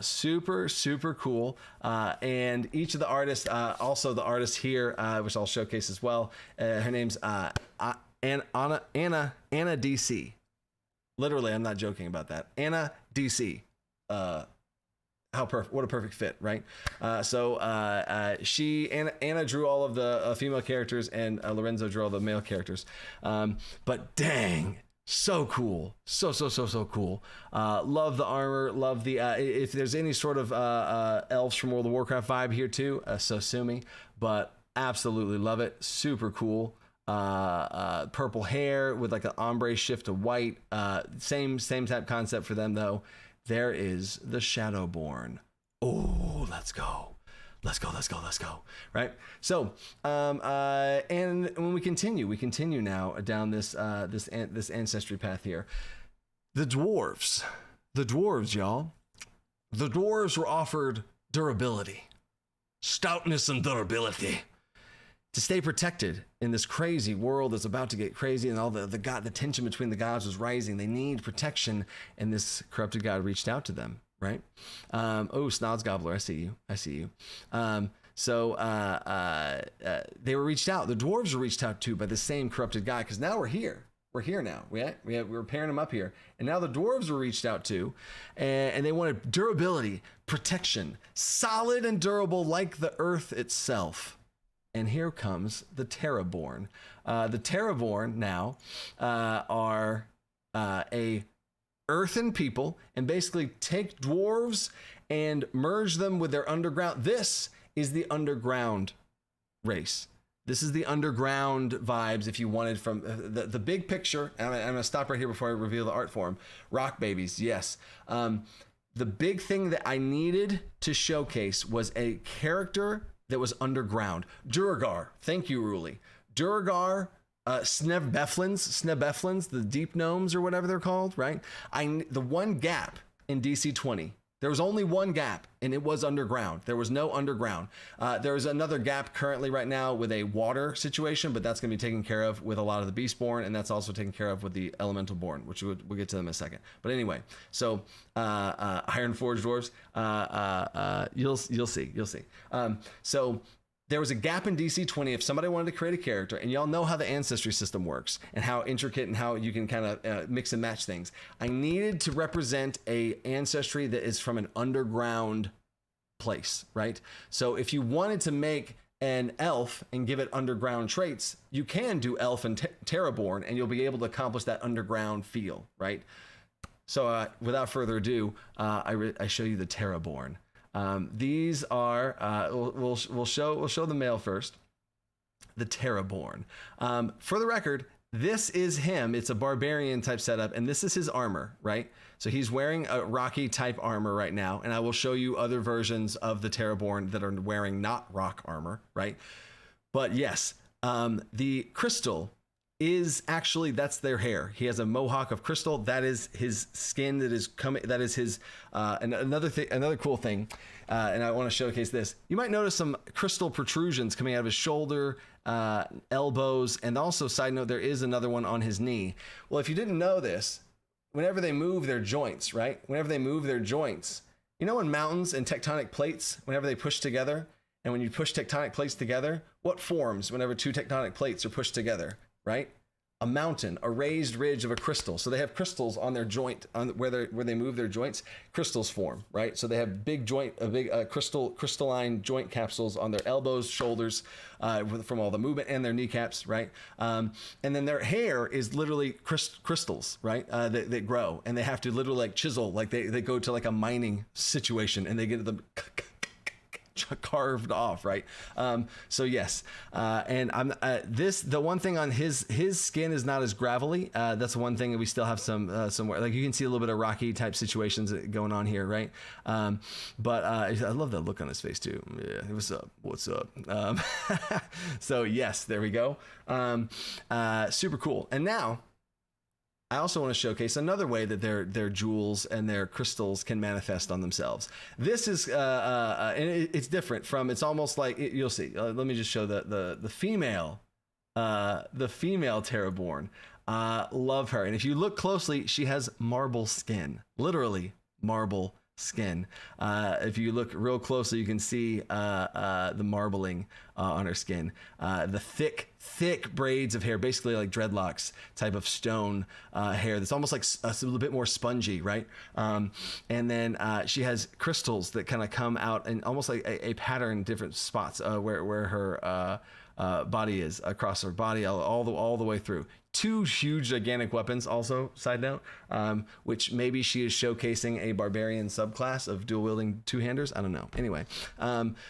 Super cool. And each of the artists, also the artist here, which I'll showcase as well. Her name's Anna DC. Literally, I'm not joking about that. Anna DC. What a perfect fit, right? Anna drew all of the female characters, and Lorenzo drew all the male characters. But dang, so cool. So cool. Love the armor, love the if there's any sort of elves from World of Warcraft vibe here too, so sue me, but absolutely love it. Super cool. Purple hair with like an ombre shift to white. Same type concept for them though. There is the Shadowborn. Oh, let's go. Right. So, and when we continue now down this ancestry path here. The dwarves, y'all. The dwarves were offered durability, stoutness, and durability to stay protected in this crazy world that's about to get crazy, and all the tension between the gods was rising. They need protection, and this corrupted god reached out to them. right? Oh, Snod's Gobbler, I see you. They were reached out. The dwarves were reached out to by the same corrupted guy, because now we're here. We're here now. We're pairing them up here. And now the dwarves were reached out to, and they wanted durability, protection, solid and durable like the earth itself. And here comes the Terraborn. The Terraborn now are a earthen people, and basically take dwarves and merge them with their underground. This is the underground race. This is the underground vibes, if you wanted, from the big picture. And I'm going to stop right here before I reveal the art form. Rock babies, yes. The big thing that I needed to showcase was a character that was underground. Duragar, thank you, Ruli. Duragar, Snebeflins, the deep gnomes or whatever they're called, right? The one gap in DC20, there was only one gap, and it was underground. There was no underground. There's another gap currently right now with a water situation, but that's going to be taken care of with a lot of the Beastborn, and that's also taken care of with the Elementalborn, which we'll get to them in a second. But anyway, so Ironforged dwarves, you'll see. So there was a gap in DC20 if somebody wanted to create a character, and y'all know how the ancestry system works and how intricate and how you can kind of mix and match things. I needed to represent a ancestry that is from an underground place, right? So if you wanted to make an elf and give it underground traits, you can do elf and Terraborn, and you'll be able to accomplish that underground feel, right? So without further ado, I show you the Terraborn. These are we'll show the male first. The Terraborn. For the record, this is him. It's a barbarian type setup, and this is his armor, right? So he's wearing a rocky type armor right now, and I will show you other versions of the Terraborn that are wearing not rock armor, right? But yes, the crystal is actually, that's their hair. He has a mohawk of crystal. That is his skin that is coming. That is his another cool thing, and I want to showcase this. You might notice some crystal protrusions coming out of his shoulder, elbows, and also, side note, there is another one on his knee. Well, if you didn't know this, whenever they move their joints, right? Whenever they move their joints, you know, in mountains and tectonic plates, whenever they push together, and when you push tectonic plates together, what forms whenever two tectonic plates are pushed together? Right? A mountain, a raised ridge of a crystal. So they have crystals on their joint, on where they move their joints, crystals form, right? So they have big crystalline joint capsules on their elbows, shoulders, from all the movement, and their kneecaps, right? And then their hair is literally crystals, right? That grow, and they have to literally like chisel, like they go to like a mining situation, and they get them carved off, right? So yes, and I'm the one thing on his skin is not as gravelly. That's the one thing that we still have somewhere, like you can see a little bit of rocky type situations going on here, right? But I love that look on his face too. Yeah, what's up? So yes, there we go. Super cool. And now I also want to showcase another way that their jewels and their crystals can manifest on themselves. This is and it's different from. It's almost like you'll see. Let me just show the female Terraborn. Love her, and if you look closely, she has marble skin, literally marble skin. If you look real closely, you can see the marbling on her skin. The thick braids of hair, basically like dreadlocks type of stone hair that's almost like a little bit more spongy, right? And then she has crystals that kind of come out and almost like a pattern in different spots where her body is, across her body all the way through. Two huge gigantic weapons also, side note, which maybe she is showcasing a barbarian subclass of dual wielding two-handers. I don't know. Anyway,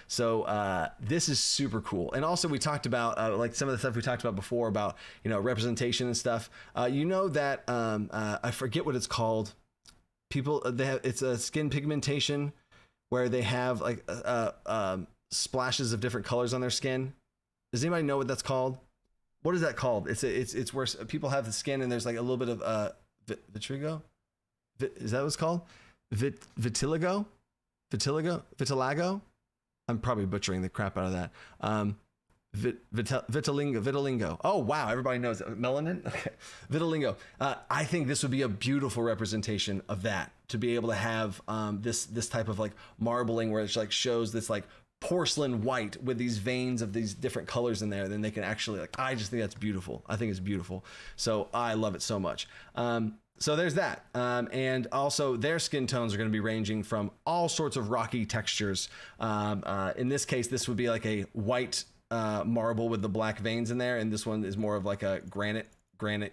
so this is super cool. And also we talked about like some of the stuff we talked about before about, you know, representation and stuff. You know that I forget what it's called. People, it's a skin pigmentation where they have like splashes of different colors on their skin. Does anybody know what that's called? What is that called? It's where people have the skin and there's like a little bit of vitiligo. Is that what it's called? Vitiligo. I'm probably butchering the crap out of that. Vitiligo. Oh wow, everybody knows it. Melanin. Okay, vitiligo. I think this would be a beautiful representation of that, to be able to have this type of like marbling where it like shows this like porcelain white with these veins of these different colors in there, then they can actually like, I just think that's beautiful. I think it's beautiful. So I love it so much. So there's that. And also their skin tones are going to be ranging from all sorts of rocky textures. In this case, this would be like a white marble with the black veins in there. And this one is more of like a granite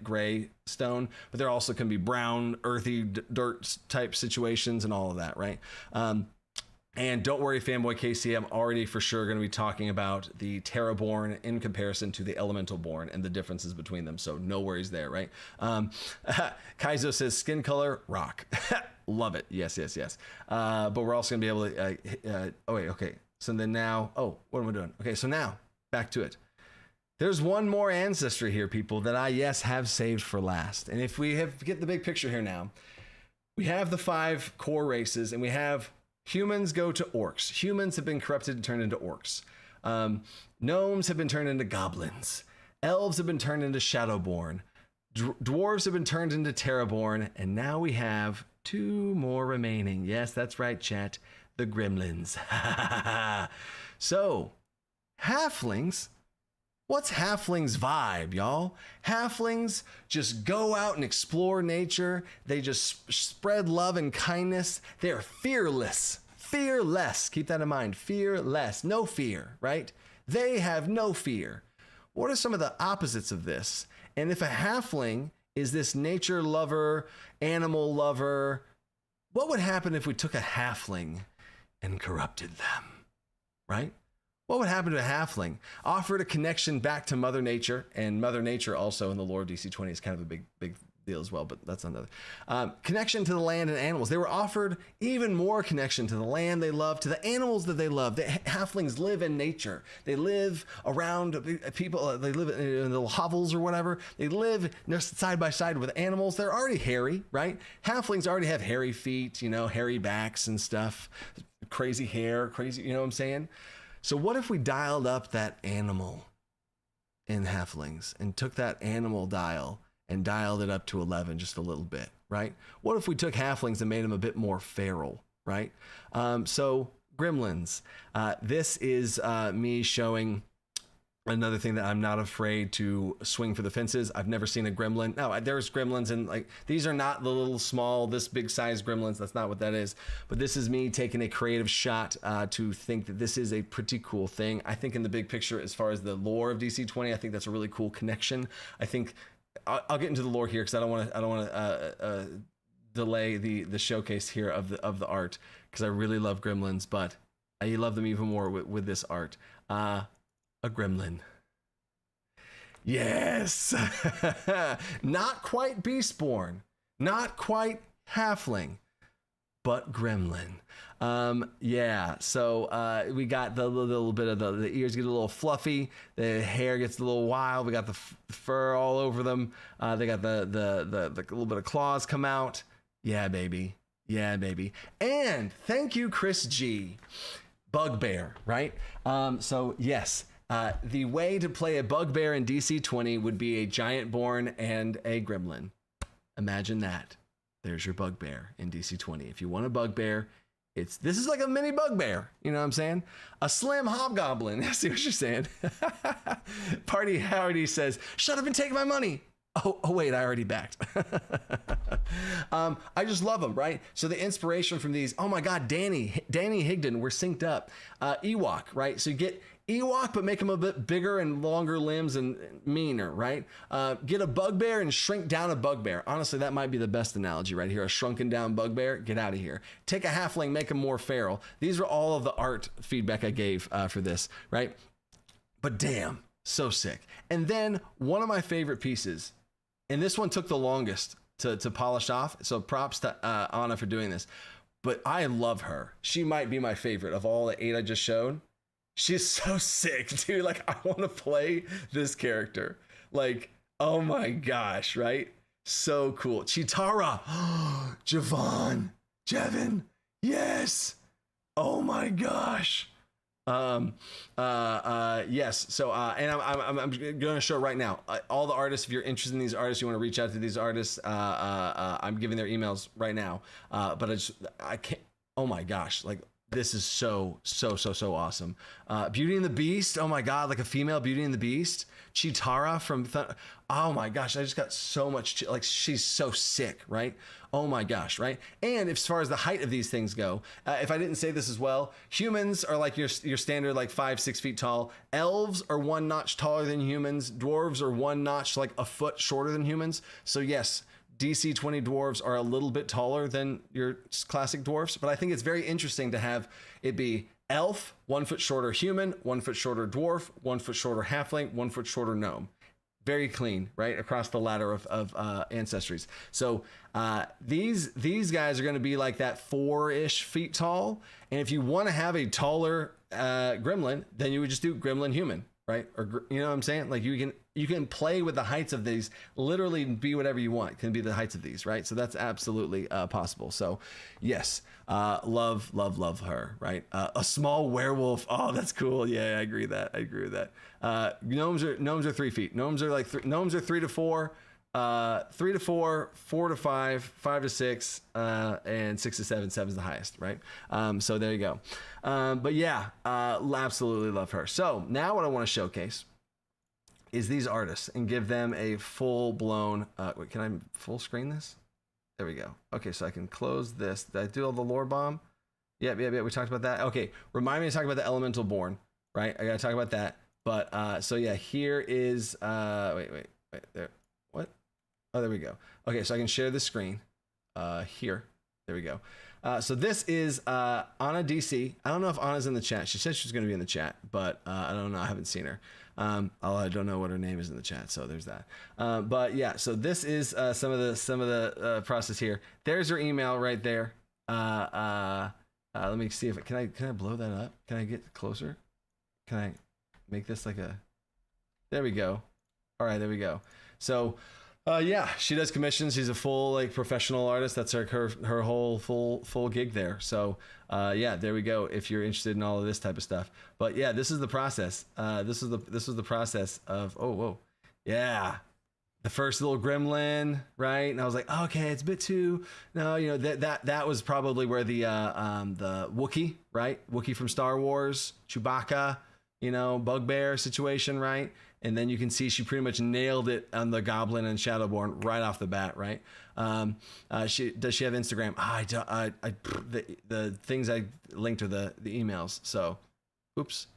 gray stone, but there also can be brown, earthy dirt type situations and all of that. Right. And don't worry, Fanboy KC, I'm already for sure going to be talking about the Terraborn in comparison to the Elementalborn and the differences between them. So no worries there, right? Kaizo says skin color, rock. Love it. Yes. But we're also going to be able to... oh, wait, okay. So then now... Oh, what am I doing? Okay, so now, back to it. There's one more ancestry here, people, that I, yes, have saved for last. And if we get the big picture here now, we have the 5 core races, and we have... Humans go to orcs. Humans have been corrupted and turned into orcs. Gnomes have been turned into goblins. Elves have been turned into Shadowborn. Dwarves have been turned into Terraborn. And now we have 2 more remaining. Yes, that's right, chat. The gremlins. So, halflings. What's halflings' vibe, y'all? Halflings just go out and explore nature. They just spread love and kindness. They're fearless. Fearless. Keep that in mind. Fearless. No fear, right? They have no fear. What are some of the opposites of this? And if a halfling is this nature lover, animal lover, what would happen if we took a halfling and corrupted them, right? What would happen to a halfling? Offered a connection back to Mother Nature, and Mother Nature also in the lore of DC20 is kind of a big deal as well, but that's another. Connection to the land and animals. They were offered even more connection to the land they love, to the animals that they love. The halflings live in nature. They live around people. They live in little hovels or whatever. They live side by side with animals. They're already hairy, right? Halflings already have hairy feet, hairy backs and stuff, crazy hair, crazy, you know what I'm saying? So what if we dialed up that animal in halflings and took that animal dial and dialed it up to 11 just a little bit, right? What if we took halflings and made them a bit more feral, right? So gremlins, this is me showing another thing that I'm not afraid to swing for the fences. I've never seen a gremlin. No, there's gremlins, and like these are not the little small, this big size gremlins. That's not what that is. But this is me taking a creative shot to think that this is a pretty cool thing. I think in the big picture, as far as the lore of DC20, I think that's a really cool connection. I think I'll get into the lore here because I don't want to delay the showcase here of the art, because I really love gremlins, but I love them even more with this art. A gremlin. Yes. Not quite beastborn, not quite halfling, but gremlin. Yeah, so we got the little bit of the ears get a little fluffy, the hair gets a little wild, we got the fur all over them, they got the little bit of claws come out. Yeah, baby. And thank you, Chris G. Bugbear, right? So yes, the way to play a bugbear in DC20 would be a giant born and a gremlin. Imagine that. There's your bugbear in DC20. If you want a bugbear, this is like a mini bugbear. You know what I'm saying? A slim hobgoblin. I see what you're saying. Party Howdy says, "Shut up and take my money." Oh wait, I already backed. I just love them, right? So the inspiration from these, oh my God, Danny Higdon, we're synced up. Ewok, right? So you get Ewok, but make them a bit bigger and longer limbs and meaner, right? Get a bugbear and shrink down a bugbear. Honestly, that might be the best analogy right here. A shrunken down bugbear, get out of here. Take a halfling, make them more feral. These are all of the art feedback I gave for this, right? But damn, so sick. And then one of my favorite pieces, and this one took the longest to polish off, so props to Anna for doing this. But I love her. She might be my favorite of all the 8 I just showed. She's so sick, dude. Like, I want to play this character. Like, oh my gosh, right? So cool. Chitara. Jevin. Yes. Oh my gosh. Yes. So, and I'm going to show right now all the artists. If you're interested in these artists, you want to reach out to these artists. I'm giving their emails right now. But I can't. Oh my gosh! Like this is so awesome. Beauty and the Beast. Oh my God! Like a female Beauty and the Beast. Chitara from. Oh my gosh! I just got so much. Like she's so sick, right? Oh my gosh, right? And as far as the height of these things go, if I didn't say this as well, humans are like your standard like 5-6 feet tall. Elves are one notch taller than humans. Dwarves are one notch like a foot shorter than humans. So yes, DC20 dwarves are a little bit taller than your classic dwarfs, but I think it's very interesting to have it be elf, 1 foot shorter human, 1 foot shorter dwarf, 1 foot shorter halfling, 1 foot shorter gnome. Very clean, right? Across the ladder of ancestries. So these guys are going to be like that 4-ish feet tall. And if you want to have a taller gremlin, then you would just do gremlin human, right? Or you know what I'm saying? Like you can play with the heights of these, literally be whatever you want. It can be the heights of these, right? So that's absolutely possible. So yes, love her, right? A small werewolf. Oh, that's cool. Yeah, I agree with that. Gnomes are 3 feet. Gnomes are like gnomes are 3 to 4, 3 to 4, 4 to 5, 5 to 6, and 6 to 7. 7 is the highest, right? So there you go. But yeah, absolutely love her. So now what I want to showcase is these artists and give them a full blown. Wait, can I full screen this? There we go. Okay, so I can close this. Did I do all the lore bomb? Yeah. We talked about that. Okay, remind me to talk about the Elemental Born, right? I gotta talk about that. But so yeah, here is wait there. What? Oh, there we go. Okay, so I can share the screen here. There we go. So this is Anna DC. I don't know if Anna's in the chat. She said she's going to be in the chat, but I don't know. I haven't seen her. I don't know what her name is in the chat. So there's that. But yeah, so this is some of the process here. There's her email right there. Let me see if can I blow that up? Can I get closer? Can I make this like a? There we go. All right, there we go. So. Yeah, she does commissions. She's a full like professional artist. That's her whole full gig there. So yeah, there we go. If you're interested in all of this type of stuff, but yeah, this is the process. This was the process of yeah, the first little gremlin, right? And I was like, okay, it's a bit too. No, you know that was probably where the Wookiee, right? Wookiee from Star Wars, Chewbacca, bugbear situation, right? And then you can see she pretty much nailed it on the Goblin and Shadowborn right off the bat, right? Does she have Instagram? The things I linked are the emails. So, oops.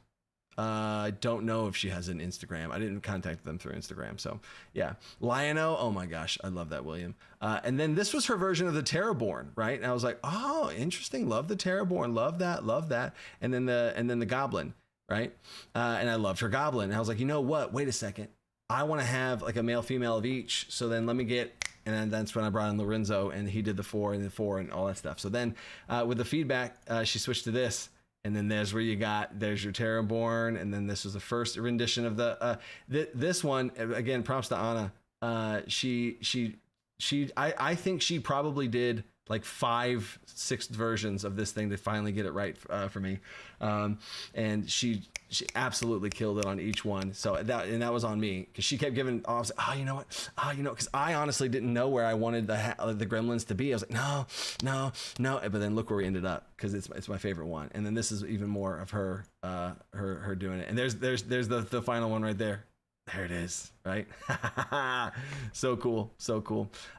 I don't know if she has an Instagram. I didn't contact them through Instagram. So yeah, Liono. Oh my gosh, I love that, William. And then this was her version of the Terraborn, right? And I was like, oh, interesting. Love the Terraborn. Love that. And then the Goblin. Right. And I loved her goblin. And I was like, you know what? Wait a second. I want to have like a male, female of each. So then let me get, and then that's when I brought in Lorenzo and he did the 4 and the 4 and all that stuff. So then with the feedback, she switched to this. And then there's where there's your Terraborn. And then this was the first rendition of this one. Again, props to Anna. I think she probably did like 5-6 versions of this thing to finally get it right for me. And she absolutely killed it on each one. So that was on me because she kept giving. I was like, you know what? Because I honestly didn't know where I wanted the gremlins to be. I was like, no. But then look where we ended up because it's my favorite one. And then this is even more of her doing it. And there's the final one right there. There it is, right? So cool.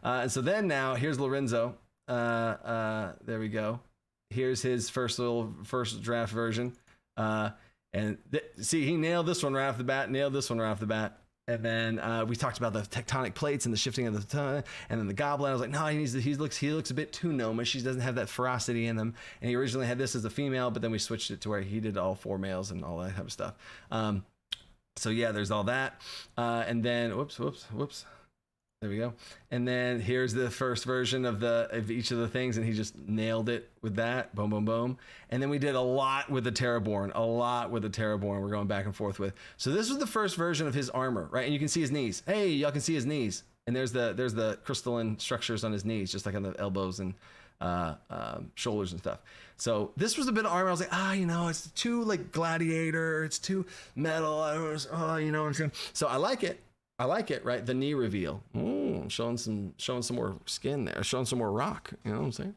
And so then now here's Lorenzo. There we go. Here's his first draft version. And see, he nailed this one right off the bat. And then we talked about the tectonic plates and the shifting of the ton. And then the goblin, I was like, no, he looks a bit too gnomish. He doesn't have that ferocity in him. And he originally had this as a female, but then we switched it to where he did all 4 males and all that type of stuff. So yeah, there's all that. And then whoops. There we go. And then here's the first version of each of the things, and he just nailed it with that. Boom, boom, boom. And then we did a lot with the Terraborn. We're going back and forth with. So this was the first version of his armor, right? And you can see his knees. Hey, y'all can see his knees. And there's the crystalline structures on his knees, just like on the elbows and shoulders and stuff. So this was a bit of armor. I was like, it's too like gladiator. It's too metal. So I like it. Right? The knee reveal, showing some more skin there, showing some more rock. You know what I'm saying?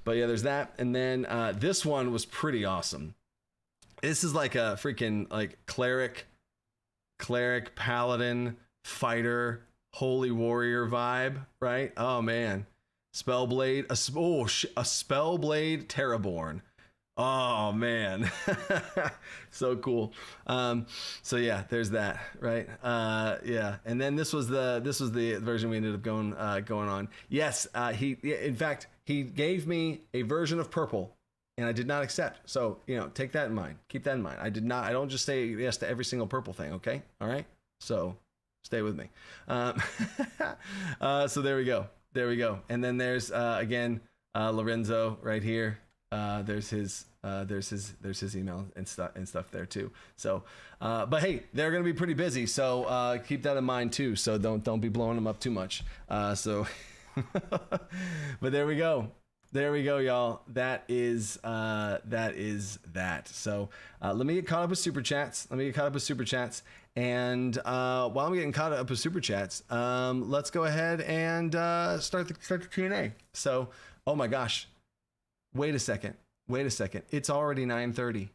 But yeah, there's that. And then this one was pretty awesome. This is like a freaking like cleric, paladin, fighter, holy warrior vibe, right? Oh man, Spellblade, a Spellblade Terraborn. Oh man, so cool. So yeah, there's that, right? Yeah, and then this was the version we ended up going on. Yes, in fact he gave me a version of purple, and I did not accept. So take that in mind. Keep that in mind. I don't just say yes to every single purple thing. Okay, all right. So stay with me. So there we go. And then there's again Lorenzo right here. There's his email and stuff there too. So, but hey, they're going to be pretty busy. So, keep that in mind too. So don't be blowing them up too much. But there we go. Y'all. That is that. So, let me get caught up with super chats. And, while I'm getting caught up with super chats, let's go ahead and, start the Q&A. So, oh my gosh. Wait a second. It's already 9:30.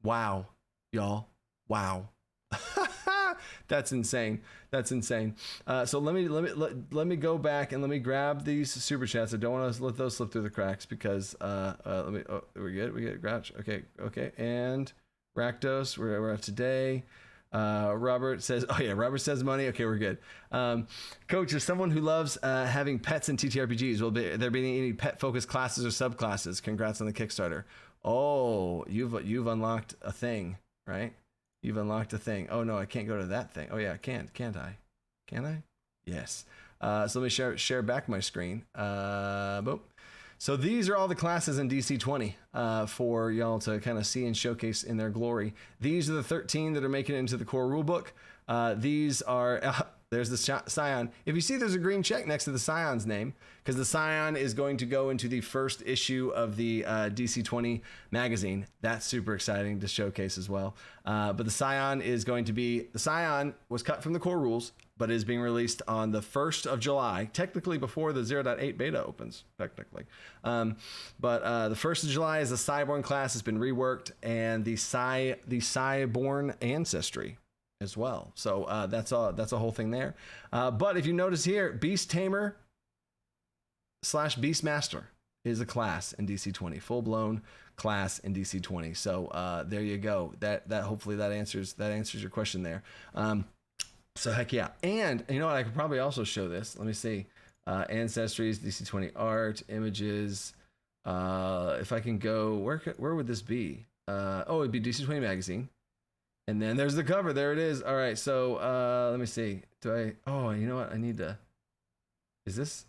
Wow, y'all. Wow. That's insane. So let me go back and let me grab these super chats. I don't want to let those slip through the cracks because we get Grouch. Okay. And Rakdos, we're up today. Robert says money. Okay, we're good. Coach, as someone who loves having pets in TTRPGs, will there be any pet focused classes or subclasses? Congrats on the Kickstarter. Oh, you've unlocked a thing, right? You've unlocked a thing. Oh no, I can't go to that thing. Oh yeah, I can. Can't I? Can I? Yes. So let me share back my screen. Boop. So these are all the classes in DC20 for y'all to kind of see and showcase in their glory. These are the 13 that are making it into the core rulebook. These are, there's the Scion. If you see there's a green check next to the Scion's name, because the Scion is going to go into the first issue of the DC20 magazine. That's super exciting to showcase as well. But the Scion was cut from the core rules, but is being released on the 1st of July, technically before the 0.8 beta opens, technically. But the 1st of July is the Cyborn class has been reworked, and the Cyborn ancestry as well. So that's a whole thing there. But if you notice here, Beast Tamer / Beastmaster is a class in DC20, full-blown class in DC20. So there you go. That hopefully that answers your question there. So heck yeah. And you know what? I could probably also show this. Let me see. Ancestries, DC20 art, images. If I can go, where would this be? It'd be DC20 magazine. And then there's the cover. There it is. All right. So let me see. You know what? I need to. Is this?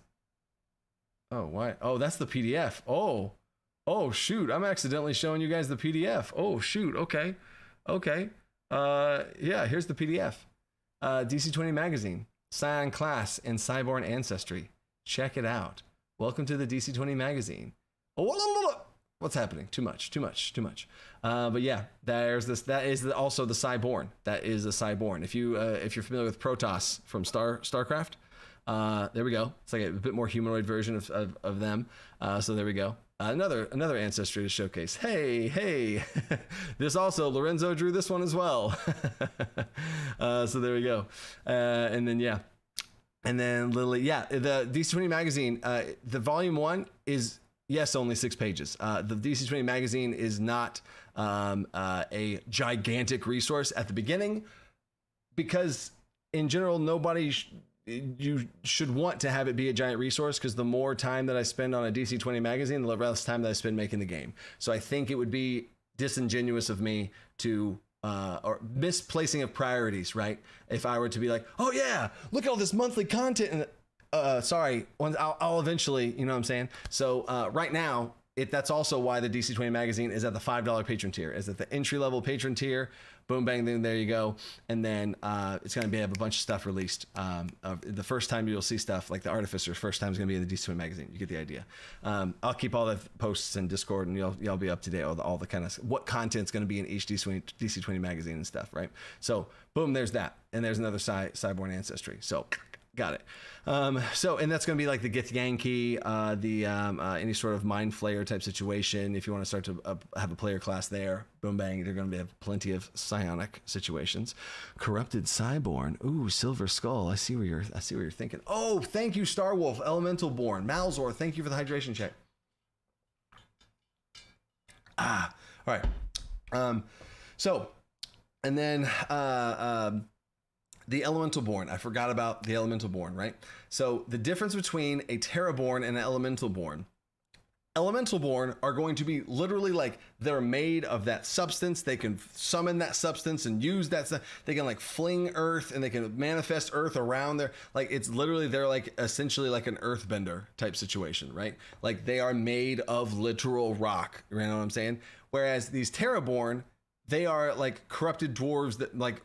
Oh, why? Oh, that's the PDF. Oh, shoot. I'm accidentally showing you guys the PDF. Oh, shoot. Okay. Yeah, here's the PDF. DC20 magazine, Scion class, and Cyborn ancestry. Check it out. Welcome to the DC20 magazine. What's happening? Too much. But yeah, there's this. That is also the Cyborn. That is a Cyborn. If you're familiar with Protoss from StarCraft, there we go. It's like a bit more humanoid version of them. So there we go. Another ancestry to showcase. Hey, this also, Lorenzo drew this one as well. So there we go. And then Lily, the DC20 magazine, the volume 1 is, yes, only 6 pages. The DC20 magazine is not a gigantic resource at the beginning, because in general, you should want to have it be a giant resource, because the more time that I spend on a DC20 magazine, the less time that I spend making the game. So I think it would be disingenuous of me to or misplacing of priorities, right? If I were to be like, oh yeah, look at all this monthly content, and I'll eventually, you know what I'm saying? So right now, that's also why the DC20 magazine is at the $5 patron tier. Is at the entry level patron tier. Boom, bang, then there you go. And then it's going to have a bunch of stuff released. The first time you'll see stuff like the Artificer, first time is going to be in the DC20 magazine. You get the idea. I'll keep all the posts in Discord, and you'll be up to date with all the kind of what content's going to be in each DC20 magazine and stuff, right? So boom, there's that, and there's another Cyborn Ancestry. So got it. And that's going to be like the Gith Yankee, any sort of Mind Flayer type situation. If you want to start to have a player class there, boom, bang, they're going to have plenty of psionic situations. Corrupted Cyborn. Ooh, Silver Skull. I see where you're thinking. Oh, thank you, Star Wolf, Elemental Born, Malzor. Thank you for the hydration check. All right. And then, the Elemental Born. I forgot about the Elemental Born, right? So the difference between a Terraborn and an Elemental Born. Elemental Born are going to be literally like they're made of that substance. They can summon that substance and use that stuff. They can like fling earth and they can manifest earth around there. Like it's literally, they're like essentially like an earthbender type situation, right? Like they are made of literal rock. You know what I'm saying? Whereas these Terraborn, they are like corrupted dwarves that like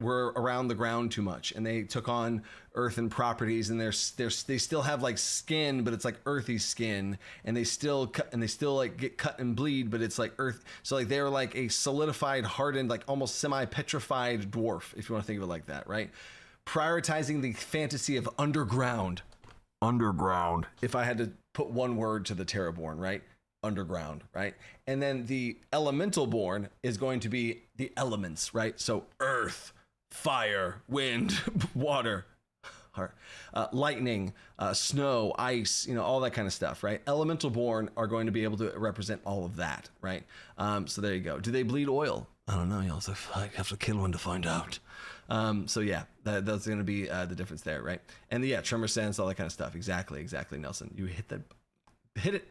were around the ground too much, and they took on earthen properties, and they still have like skin, but it's like earthy skin, and they still like get cut and bleed, but it's like earth. So like they're like a solidified, hardened, like almost semi-petrified dwarf, if you want to think of it like that, right? Prioritizing the fantasy of underground. If I had to put one word to the Terraborn, right? Underground, right? And then the Elemental Born is going to be the elements, right? So earth, fire, wind, water, lightning, snow, ice, all that kind of stuff, right? Elemental Born are going to be able to represent all of that, right? So there you go. Do they bleed oil? I don't know. You also have to kill one to find out. So yeah, that's going to be the difference there, right? And yeah, tremor sense, all that kind of stuff. Exactly, Nelson. You hit it.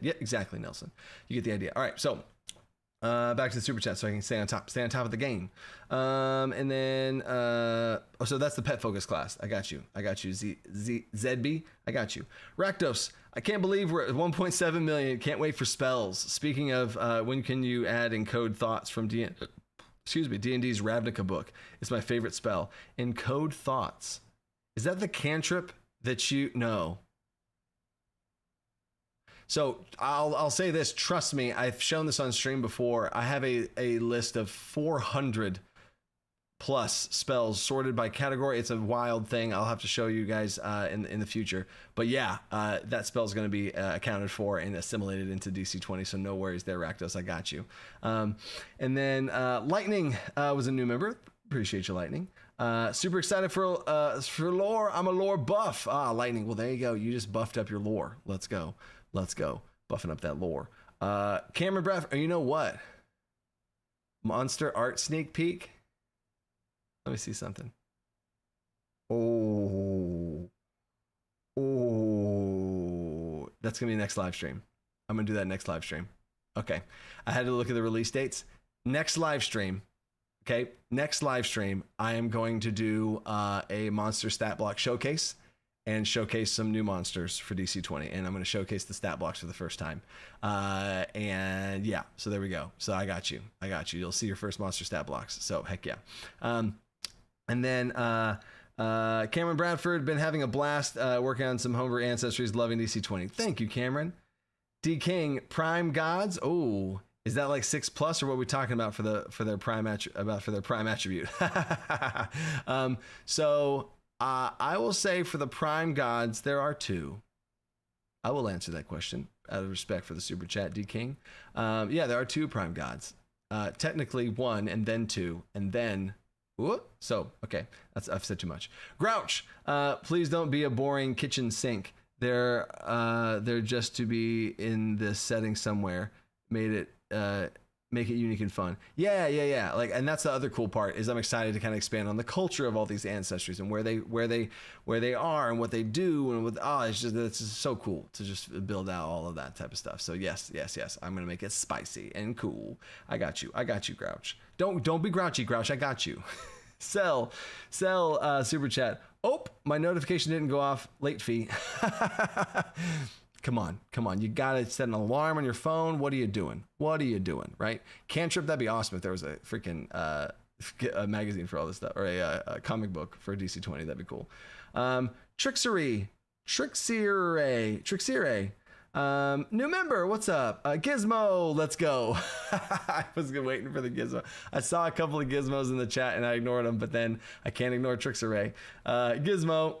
Yeah, exactly, Nelson. You get the idea. All right, so back to the super chat so I can stay on top of the game. And then so that's the pet focus class. I got you. ZB, I got you. Rakdos, I can't believe we're at 1.7 million. Can't wait for spells. Speaking of when can you add encode thoughts from D&D's Ravnica book? It's my favorite spell. Encode thoughts. Is that the cantrip that you know? So I'll say this, trust me, I've shown this on stream before. I have a list of 400 plus spells sorted by category. It's a wild thing. I'll have to show you guys in the future. But yeah, that spell is going to be accounted for and assimilated into DC20. So no worries there, Rakdos. I got you. And then Lightning was a new member. Appreciate you, Lightning. Super excited for lore. I'm a lore buff. Lightning. Well, there you go. You just buffed up your lore. Let's go. Buffing up that lore. Cameron Bradford, you know what? Monster art sneak peek. Let me see something. Oh, that's gonna be next live stream. I'm gonna do that next live stream. Okay, I had to look at the release dates. Next live stream. Okay, next live stream, I am going to do a monster stat block showcase and showcase some new monsters for DC20, and I'm going to showcase the stat blocks for the first time. And yeah, so there we go. So I got you. You'll see your first monster stat blocks. So heck yeah. And then Cameron Bradford, been having a blast working on some homebrew ancestries, loving DC20. Thank you, Cameron. D King, Prime Gods. Oh, is that like 6+ or what are we talking about for their prime attribute? So I will say for the Prime Gods, there are 2. I will answer that question out of respect for the super chat, D King. Yeah, there are 2 Prime Gods. Technically 1 and then 2 and then. Whoop. So okay, I've said too much. Grouch, please don't be a boring kitchen sink. They're just to be in this setting somewhere. Make it unique and fun. Yeah. Like, and that's the other cool part is I'm excited to kind of expand on the culture of all these ancestries and where they are and what they do and it's just so cool to just build out all of that type of stuff. So yes. I'm gonna make it spicy and cool. I got you, Grouch. Don't be grouchy, Grouch. I got you. Sell super chat. Oh, my notification didn't go off. Late fee. Come on. You gotta set an alarm on your phone. What are you doing? Right? Cantrip, that'd be awesome if there was a freaking a magazine for all this stuff, or a comic book for DC20. That'd be cool. Trixieray. New member, what's up? Gizmo, let's go. I was waiting for the Gizmo. I saw a couple of Gizmos in the chat and I ignored them, but then I can't ignore Trixieray. Gizmo.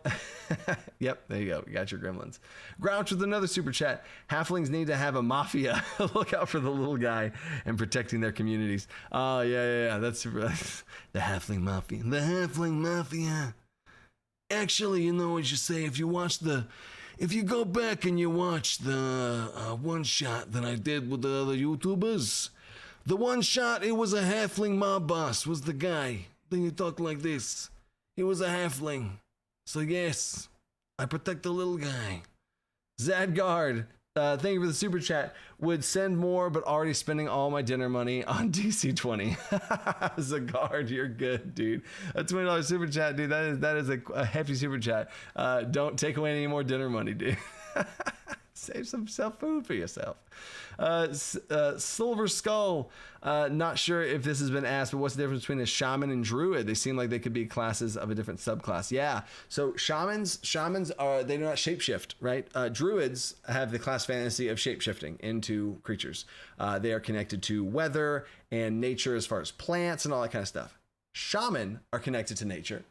Yep, there you go. You got your gremlins. Grouch with another super chat. Halflings need to have a mafia. Look out for the little guy and protecting their communities. Oh, yeah. That's super. The halfling mafia. Actually, you know what you say, if you go back and you watch the one shot that I did with the other YouTubers, the one shot, it was a halfling mob boss, was the guy. Then you talk like this. He was a halfling. So yes, I protect the little guy. Zadgard, thank you for the super chat. Would send more, but already spending all my dinner money on DC20. Zagard, you're good, dude. A $20 super chat, dude. That is a hefty super chat. Don't take away any more dinner money, dude. Save some food for yourself. Silver Skull, not sure if this has been asked, but what's the difference between a shaman and druid? They seem like they could be classes of a different subclass. Yeah, so shamans are, they do not shapeshift, right? Druids have the class fantasy of shapeshifting into creatures. They are connected to weather and nature as far as plants and all that kind of stuff. Shaman are connected to nature,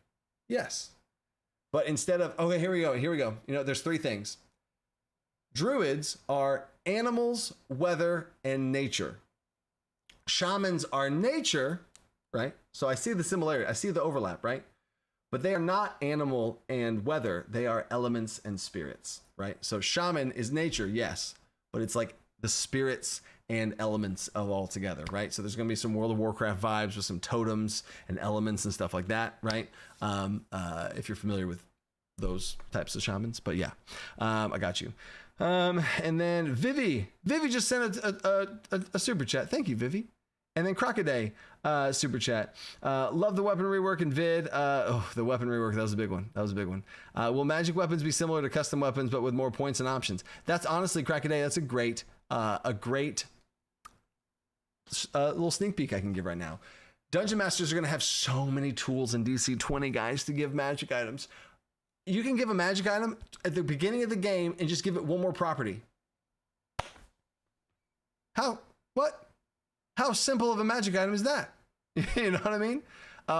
yes, but instead of, okay, here we go. You know, there's three things. Druids are animals, weather, and nature. Shamans are nature, right? So I see the similarity. I see the overlap, right? But they are not animal and weather. They are elements and spirits, right? So shaman is nature, yes, but it's like the spirits and elements of all together, right? So there's going to be some World of Warcraft vibes with some totems and elements and stuff like that, right? If you're familiar with those types of shamans, but yeah, I got you. And then Vivi just sent a super chat. Thank you, Vivi. And then Crocodile, super chat. Love the weapon rework and vid. The weapon rework, that was a big one. Will magic weapons be similar to custom weapons, but with more points and options? That's honestly, Crocodile, that's a great little sneak peek I can give right now. Dungeon Masters are going to have so many tools in DC20, guys, to give magic items. You can give a magic item at the beginning of the game and just give it one more property. How simple of a magic item is that? You know what I mean?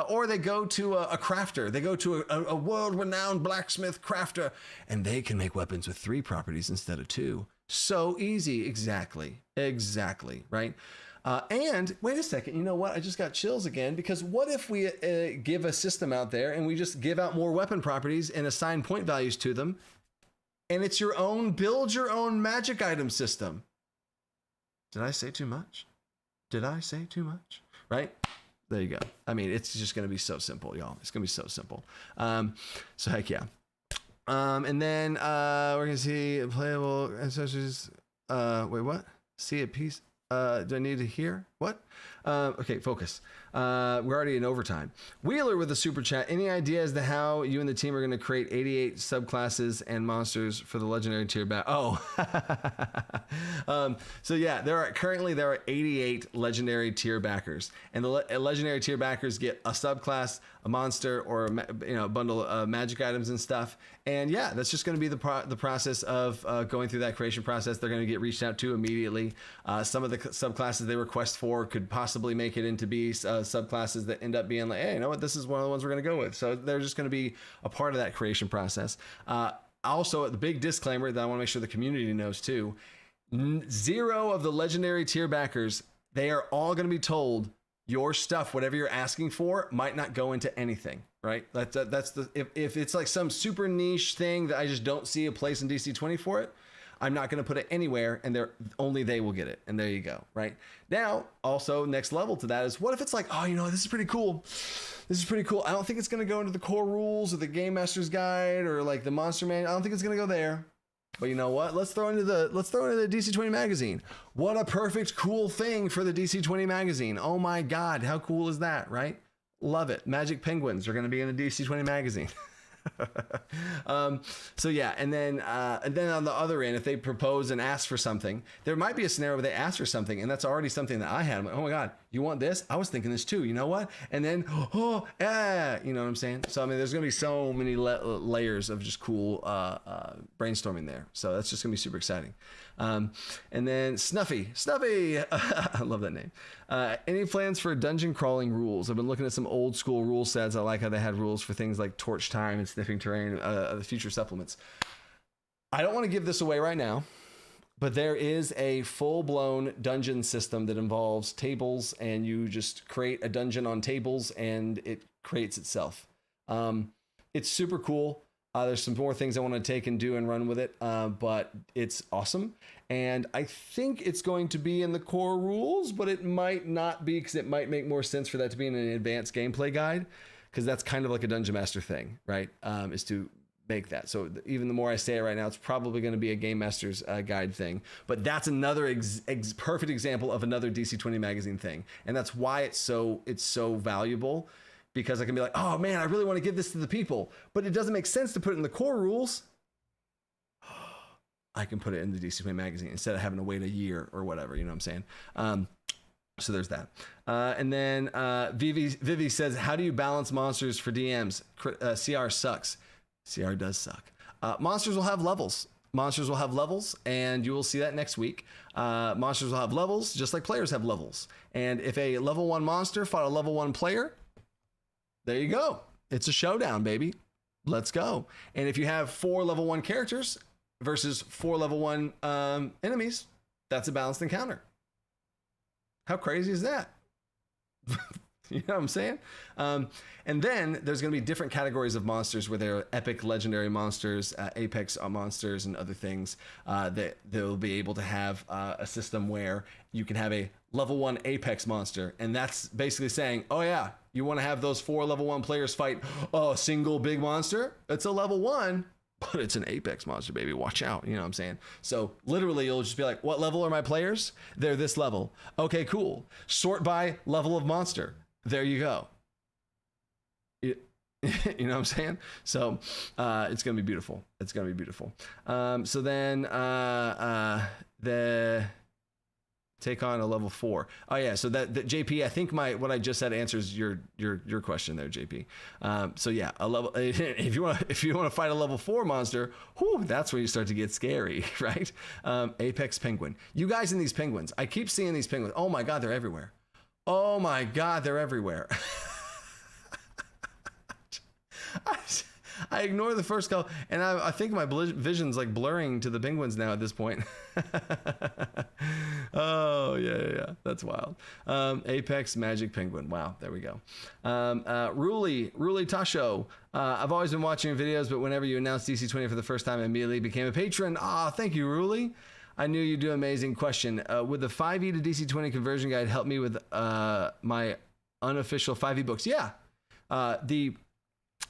Or they go to a crafter. They go to a world-renowned blacksmith crafter, and they can make weapons with 3 properties instead of 2. So easy. Exactly. Right? And wait a second, you know what? I just got chills again, because what if we give a system out there and we just give out more weapon properties and assign point values to them, and it's build your own magic item system. Did I say too much? Right? There you go. I mean, it's just going to be so simple, y'all. It's going to be so simple. So heck yeah. And then we're going to see playable accessories. Wait, what? See a piece. Do I need to hear? What? Okay, focus. We're already in overtime. Wheeler with a super chat. Any idea as to how you and the team are going to create 88 subclasses and monsters for the legendary tier back? Oh, so yeah, there are 88 legendary tier backers, and the legendary tier backers get a subclass, a monster, or a bundle of magic items and stuff. And yeah, that's just going to be the process of going through that creation process. They're going to get reached out to immediately. Some of the subclasses they request for could possibly make it into be subclasses that end up being like, hey, you know what, this is one of the ones we're going to go with. So they're just going to be a part of that creation process. Also, the big disclaimer that I want to make sure the community knows too, 0 of the legendary tier backers, they are all going to be told your stuff, whatever you're asking for, might not go into anything, right? That's the if it's like some super niche thing that I just don't see a place in DC20 for it, I'm not going to put it anywhere, and only they will get it. And there you go, right? Now, also next level to that is, what if it's like, oh, you know, this is pretty cool. I don't think it's going to go into the core rules or the game master's guide or like the monster manual. I don't think it's going to go there. But you know what? Let's throw into the DC20 magazine. What a perfect cool thing for the DC20 magazine. Oh my God, how cool is that, right? Love it. Magic penguins are going to be in the DC20 magazine. So yeah, and then on the other end, if they propose and ask for something, there might be a scenario where they ask for something, and that's already something that I had. I'm like, oh my god, you want this? I was thinking this too. You know what? And then you know what I'm saying? So I mean, there's gonna be so many layers of just cool brainstorming there. So that's just gonna be super exciting. And then Snuffy, I love that name. Any plans for dungeon crawling rules? I've been looking at some old school rule sets. I like how they had rules for things like torch time and sniffing terrain, the future supplements. I don't want to give this away right now, but there is a full-blown dungeon system that involves tables, and you just create a dungeon on tables and it creates itself. It's super cool. There's some more things I want to take and do and run with it, but it's awesome. And I think it's going to be in the core rules, but it might not be, because it might make more sense for that to be in an advanced gameplay guide, because that's kind of like a Dungeon Master thing, right? Is to make that. So even the more I say it right now, it's probably going to be a Game Master's guide thing. But that's another perfect example of another DC20 magazine thing. And that's why it's so valuable. Because I can be like, oh man, I really want to give this to the people, but it doesn't make sense to put it in the core rules. I can put it in the DC20 magazine instead of having to wait a year or whatever, you know what I'm saying? So there's that. And then Vivi says, how do you balance monsters for DMs? CR sucks. CR does suck. Monsters will have levels. And you will see that next week. Monsters will have levels, just like players have levels. And if a level 1 monster fought a level 1 player, there you go. It's a showdown, baby. Let's go. And if you have 4 level 1 characters versus 4 level 1 enemies, that's a balanced encounter. How crazy is that? You know what I'm saying? And then there's going to be different categories of monsters where there are epic legendary monsters, apex monsters, and other things that they'll be able to have a system where you can have a level 1 apex monster. And that's basically saying, oh yeah, you want to have those 4 level 1 players fight a single big monster? It's a level 1, but it's an apex monster, baby. Watch out. You know what I'm saying? So literally you'll just be like, what level are my players? They're this level. Okay, cool. Sort by level of monster. There you go. You know what I'm saying? So it's going to be beautiful. So then the take on a level 4. Oh yeah. So that JP, I think what I just said answers your question there, JP. So yeah, a level, if you want to fight a level 4 monster, that's where you start to get scary, right? Apex penguin. You guys in these penguins, I keep seeing these penguins. Oh my God, they're everywhere. Oh my God, they're everywhere. I ignore the first couple, and I think my vision's like blurring to the penguins now at this point. Oh yeah, that's wild. Apex Magic Penguin. Wow, there we go. Ruli Tasho. I've always been watching your videos, but whenever you announced DC20 for the first time, I immediately became a patron. Thank you, Ruli. I knew you'd do amazing. Question. Would the 5e to DC20 conversion guide help me with my unofficial 5e books? Yeah.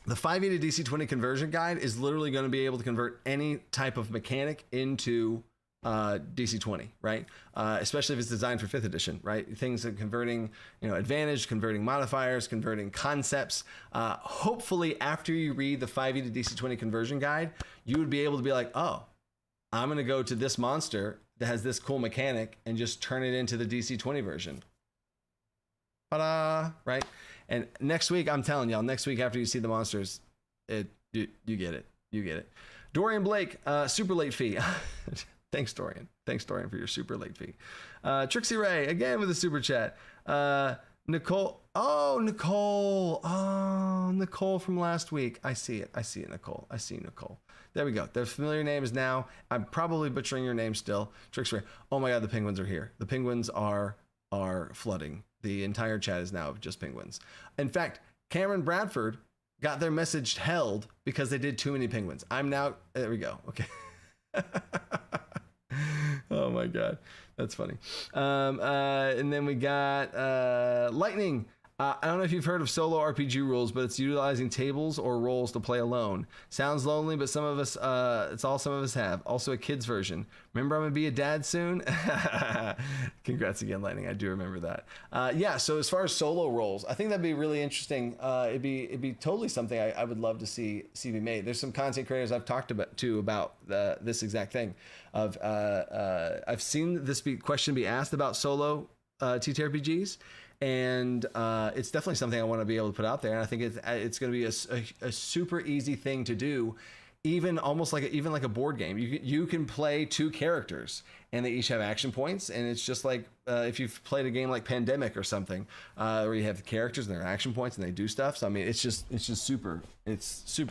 The 5e to DC20 conversion guide is literally going to be able to convert any type of mechanic into DC20, right? Especially if it's designed for 5th edition, right? Things like converting, advantage, converting modifiers, converting concepts. Hopefully, after you read the 5e to DC20 conversion guide, you would be able to be like, oh, I'm going to go to this monster that has this cool mechanic and just turn it into the DC20 version. Ta-da! Right? And next week, I'm telling y'all, next week after you see the monsters, you get it. You get it. Dorian Blake, super late fee. Thanks, Dorian. Thanks, Dorian, for your super late fee. Trixie Ray, again with a super chat. Nicole. Oh, Nicole. Oh, Nicole from last week. I see it, Nicole. I see Nicole. There we go. Their familiar name is now. I'm probably butchering your name still. Trixie Ray. Oh my God, the penguins are here. The penguins are flooding. The entire chat is now just penguins. In fact, Cameron Bradford got their message held because they did too many penguins. There we go. Okay. Oh my God. That's funny. And then we got Lightning. I don't know if you've heard of solo RPG rules, but it's utilizing tables or roles to play alone. Sounds lonely, but some of us, it's all some of us have. Also a kid's version. Remember, I'm gonna be a dad soon. Congrats again, Lightning. I do remember that. Yeah. So as far as solo roles, I think that'd be really interesting. It'd be totally something I would love to see be made. There's some content creators I've talked about this exact thing. I've seen this question be asked about solo TTRPGs. And it's definitely something I want to be able to put out there. And I think it's going to be a super easy thing to do, even almost like a board game. You can play two characters, and they each have action points. And it's just like if you've played a game like Pandemic or something, where you have the characters and their action points and they do stuff. So I mean, it's just super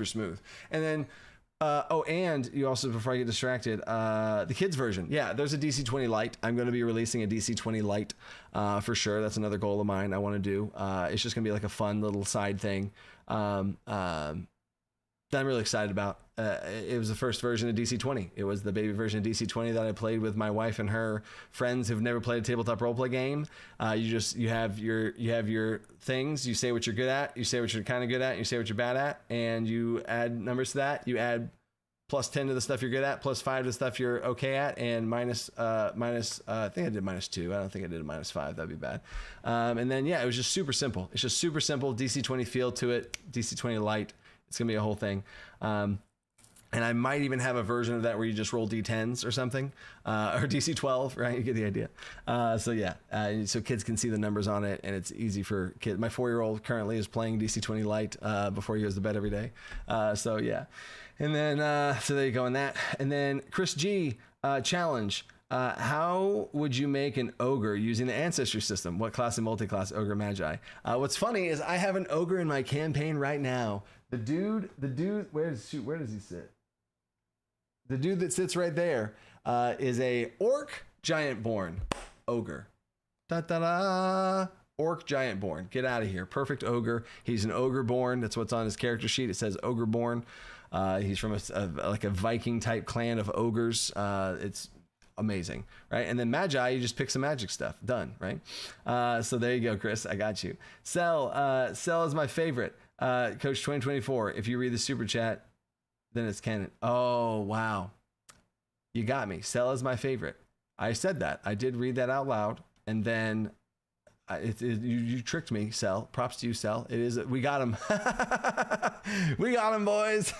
smooth. And then. And you also, before I get distracted, the kids version. Yeah, there's a DC20 Lite. I'm going to be releasing a DC20 Lite for sure. That's another goal of mine I want to do. It's just going to be like a fun little side thing that I'm really excited about. It was the first version of DC20. It was the baby version of DC20 that I played with my wife and her friends who've never played a tabletop roleplay game. You have your things. You say what you're good at. You say what you're kind of good at. You say what you're bad at, and you add numbers to that. You add +10 to the stuff you're good at, +5 to the stuff you're okay at, and minus. I think I did -2. I don't think I did a -5. That'd be bad. And then yeah, it was just super simple. It's just super simple. DC20 feel to it. DC20 Lite. It's gonna be a whole thing. And I might even have a version of that where you just roll D10s or something, or DC12, right? You get the idea. So yeah, so kids can see the numbers on it, and it's easy for kids. My 4-year-old currently is playing DC20 Lite before he goes to bed every day. So yeah, and then so there you go on that. And then Chris G challenge. How would you make an ogre using the ancestry system? What class and multi-class ogre magi? What's funny is I have an ogre in my campaign right now. The dude, where does he sit? The dude that sits right there is a orc giantborn ogre. Da-da-da! Orc giantborn. Get out of here. Perfect ogre. He's an ogre born. That's what's on his character sheet. It says ogre born. He's from like a Viking type clan of ogres. It's amazing, right? And then magi, you just pick some magic stuff. Done, right? So there you go, Chris. I got you. Cell is my favorite. Coach 2024. If you read the super chat, then it's canon. Oh, wow. You got me. Cell is my favorite. I said that. I did read that out loud. And then you tricked me, Cell. Props to you, Cell. It is. We got him. We got him, boys.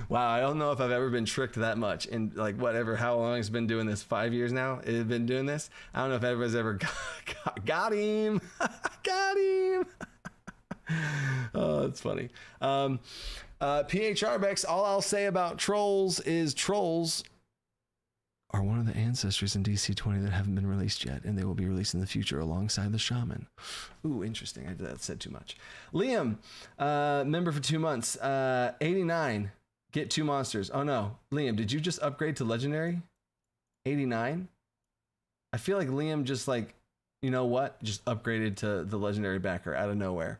Wow. I don't know if I've ever been tricked that much in like whatever, how long it's been doing this. 5 years now. It's been doing this. I don't know if everybody's ever got him. Got him. Oh, that's funny. PHRBEX, all I'll say about trolls is trolls are one of the ancestries in DC20 that haven't been released yet, and they will be released in the future alongside the shaman. Ooh, interesting. That said too much. Liam, member for 2 months. 89, get 2 monsters. Oh no, Liam, did you just upgrade to legendary? 89? I feel like Liam just you know what? Just upgraded to the legendary backer out of nowhere.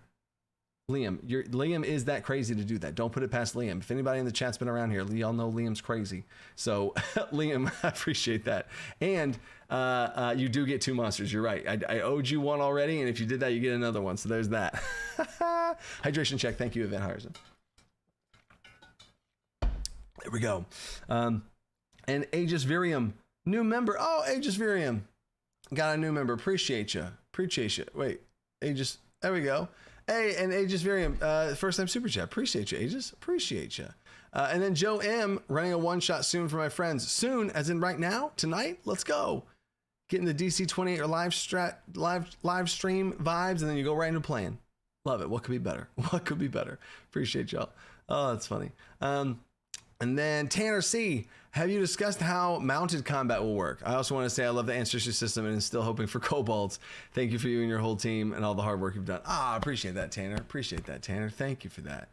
Liam is that crazy to do that. Don't put it past Liam. If anybody in the chat's been around here, y'all know Liam's crazy. So Liam, I appreciate that. And you do get 2 monsters. You're right. I owed you one already, and if you did that, you get another one. So there's that. Hydration check. Thank you, Event Harrison. There we go. And Aegis Virium, new member. Oh, Aegis Virium. Got a new member. Appreciate you. Wait, Aegis. There we go. Hey, and Aegis Virium, first time super chat. Appreciate you, Aegis. Appreciate you. And then Joe M, running a one-shot soon for my friends. Soon, as in right now, tonight. Let's go. Getting the DC20 or live stream vibes, and then you go right into playing. Love it. What could be better? What could be better? Appreciate y'all. Oh, that's funny. And then Tanner C, have you discussed how mounted combat will work? I also want to say I love the ancestry system and still hoping for kobolds. Thank you for you and your whole team and all the hard work you've done. I appreciate that, Tanner. Thank you for that.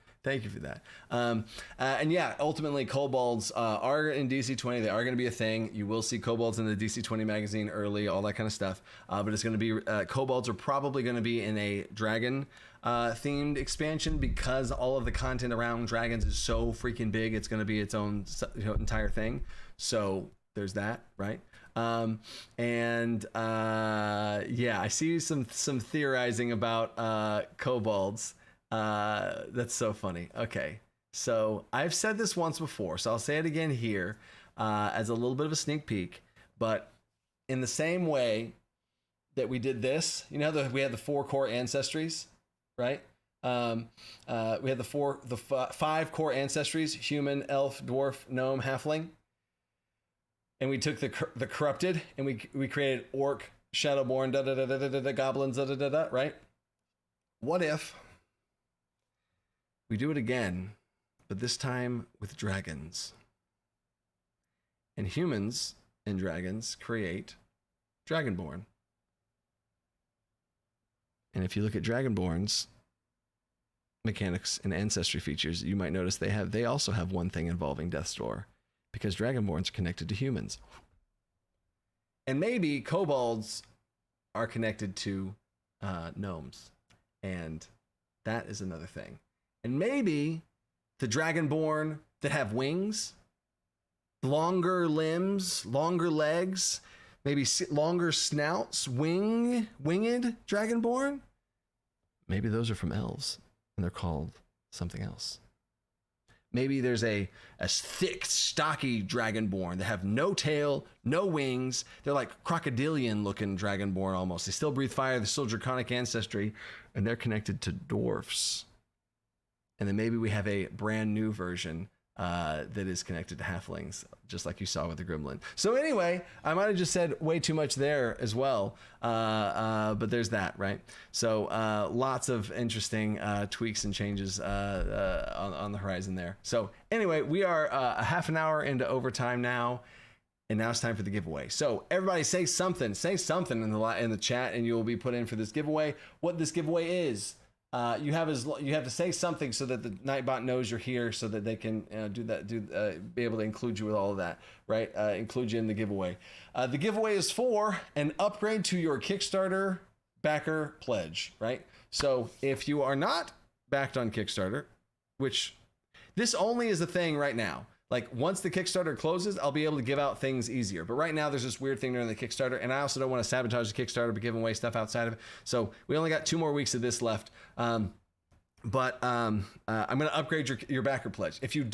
And yeah, ultimately kobolds are in DC20. They are going to be a thing. You will see kobolds in the DC20 magazine early, all that kind of stuff. But it's going to be, kobolds are probably going to be in a dragon themed expansion because all of the content around dragons is so freaking big. It's going to be its own entire thing. So there's that, right? Yeah, I see some theorizing about kobolds. That's so funny. Okay, so I've said this once before, so I'll say it again here as a little bit of a sneak peek. But in the same way that we did this, you know, we had the 4 core ancestries, right? We had the 5 core ancestries: human, elf, dwarf, gnome, halfling. And we took the corrupted, and we created orc, shadowborn, goblins, right? What if we do it again, but this time with dragons? And humans and dragons create dragonborn. And if you look at dragonborn's mechanics and ancestry features, you might notice they also have one thing involving death's door, because dragonborns are connected to humans. And maybe kobolds are connected to gnomes, and that is another thing. And maybe the dragonborn that have wings, longer limbs, longer legs, maybe longer snouts, winged dragonborn, maybe those are from elves, and they're called something else. Maybe there's a thick, stocky dragonborn that have no tail, no wings. They're like crocodilian-looking dragonborn almost. They still breathe fire. They're still draconic ancestry, and they're connected to dwarfs. And then maybe we have a brand new version that is connected to halflings, just like you saw with the gremlin. So anyway, I might have just said way too much there as well, but there's that, right? So lots of interesting tweaks and changes on the horizon there. So anyway, we are a half an hour into overtime now, and now it's time for the giveaway. So everybody say something in the chat, and you will be put in for this giveaway. What this giveaway is. You have to say something so that the Nightbot knows you're here, so that they can be able to include you with all of that, right? Include you in the giveaway. The giveaway is for an upgrade to your Kickstarter backer pledge, right? So if you are not backed on Kickstarter, which this only is a thing right now. Like once the Kickstarter closes, I'll be able to give out things easier. But right now there's this weird thing during the Kickstarter, and I also don't want to sabotage the Kickstarter by giving away stuff outside of it. So we only got 2 more weeks of this left. I'm going to upgrade your backer pledge. If you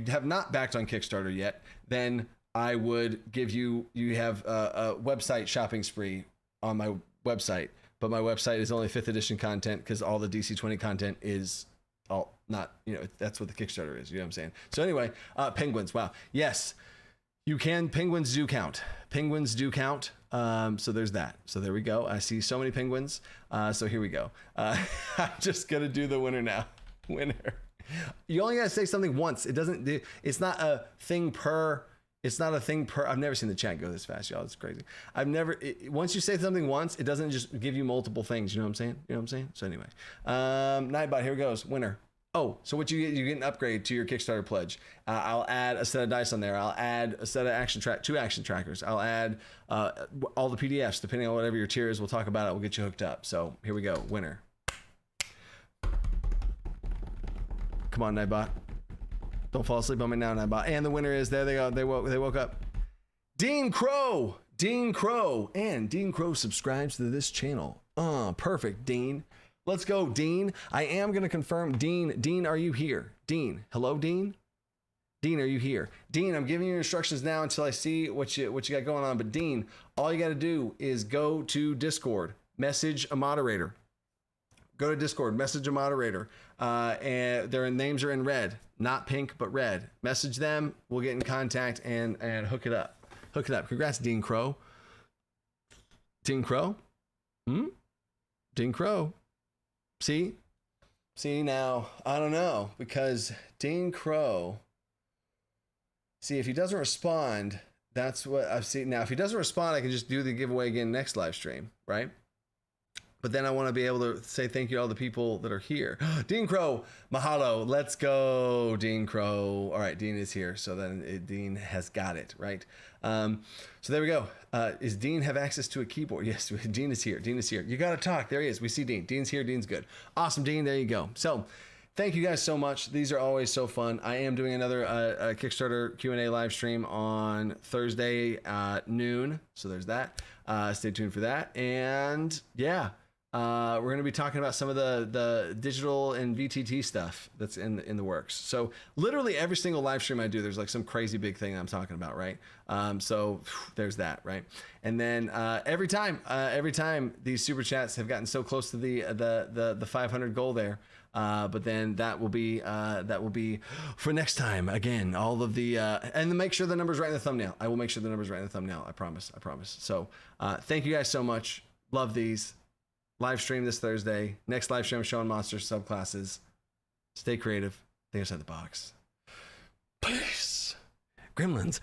have not backed on Kickstarter yet, then I would give you have a website shopping spree on my website. But my website is only 5th edition content, because all the DC20 content is all not, that's what the Kickstarter is. You know what I'm saying? So anyway, penguins. Wow. Yes, you can. Penguins do count. So there's that. So there we go. I see so many penguins. So here we go. I'm just going to do the winner now. Winner. You only got to say something once. It's not a thing per. I've never seen the chat go this fast, y'all. It's crazy. Once you say something once, it doesn't just give you multiple things. You know what I'm saying? So anyway, Nightbot, here goes. Winner. Oh, so what you get an upgrade to your Kickstarter pledge. I'll add a set of dice on there. I'll add a set of 2 action trackers. I'll add all the PDFs, depending on whatever your tier is. We'll talk about it. We'll get you hooked up. So here we go. Winner. Come on, Nightbot. Don't fall asleep on me now, Nightbot. And the winner is, there they go. They woke up. Dean Crow. And Dean Crow subscribes to this channel. Perfect, Dean. Let's go, Dean. I am going to confirm. Dean, are you here? Dean. Hello, Dean? Dean, are you here? Dean, I'm giving you instructions now until I see what you got going on. But Dean, all you got to do is go to Discord, message a moderator. Go to Discord, message a moderator. And their names are in red, not pink, but red. Message them. We'll get in contact and hook it up. Congrats, Dean Crow. Dean Crow? Dean Crow. See now, I don't know, because Dean Crow, if he doesn't respond, that's what I've seen. Now, if he doesn't respond, I can just do the giveaway again next live stream, right? But then I want to be able to say thank you to all the people that are here. Dean Crow, mahalo. Let's go, Dean Crow. All right, Dean is here. So then Dean has got it, right? So there we go. Does Dean have access to a keyboard? Yes, Dean is here. You got to talk. There he is. We see Dean. Dean's here. Dean's good. Awesome, Dean. There you go. So thank you guys so much. These are always so fun. I am doing another Kickstarter Q&A live stream on Thursday at noon. So there's that. Stay tuned for that. And yeah, we're going to be talking about some of the digital and VTT stuff that's in the works. So literally every single live stream I do, there's like some crazy big thing I'm talking about, right? So there's that, right? And then every time these super chats have gotten so close to the 500 goal there, but then that will be for next time. Again, all of the and make sure the number's right in the thumbnail. I will make sure the number's right in the thumbnail. I promise. So thank you guys so much. Love these. Live stream this Thursday. Next live stream, I'm showing monsters subclasses. Stay creative. Think outside the box. Peace. Gremlins.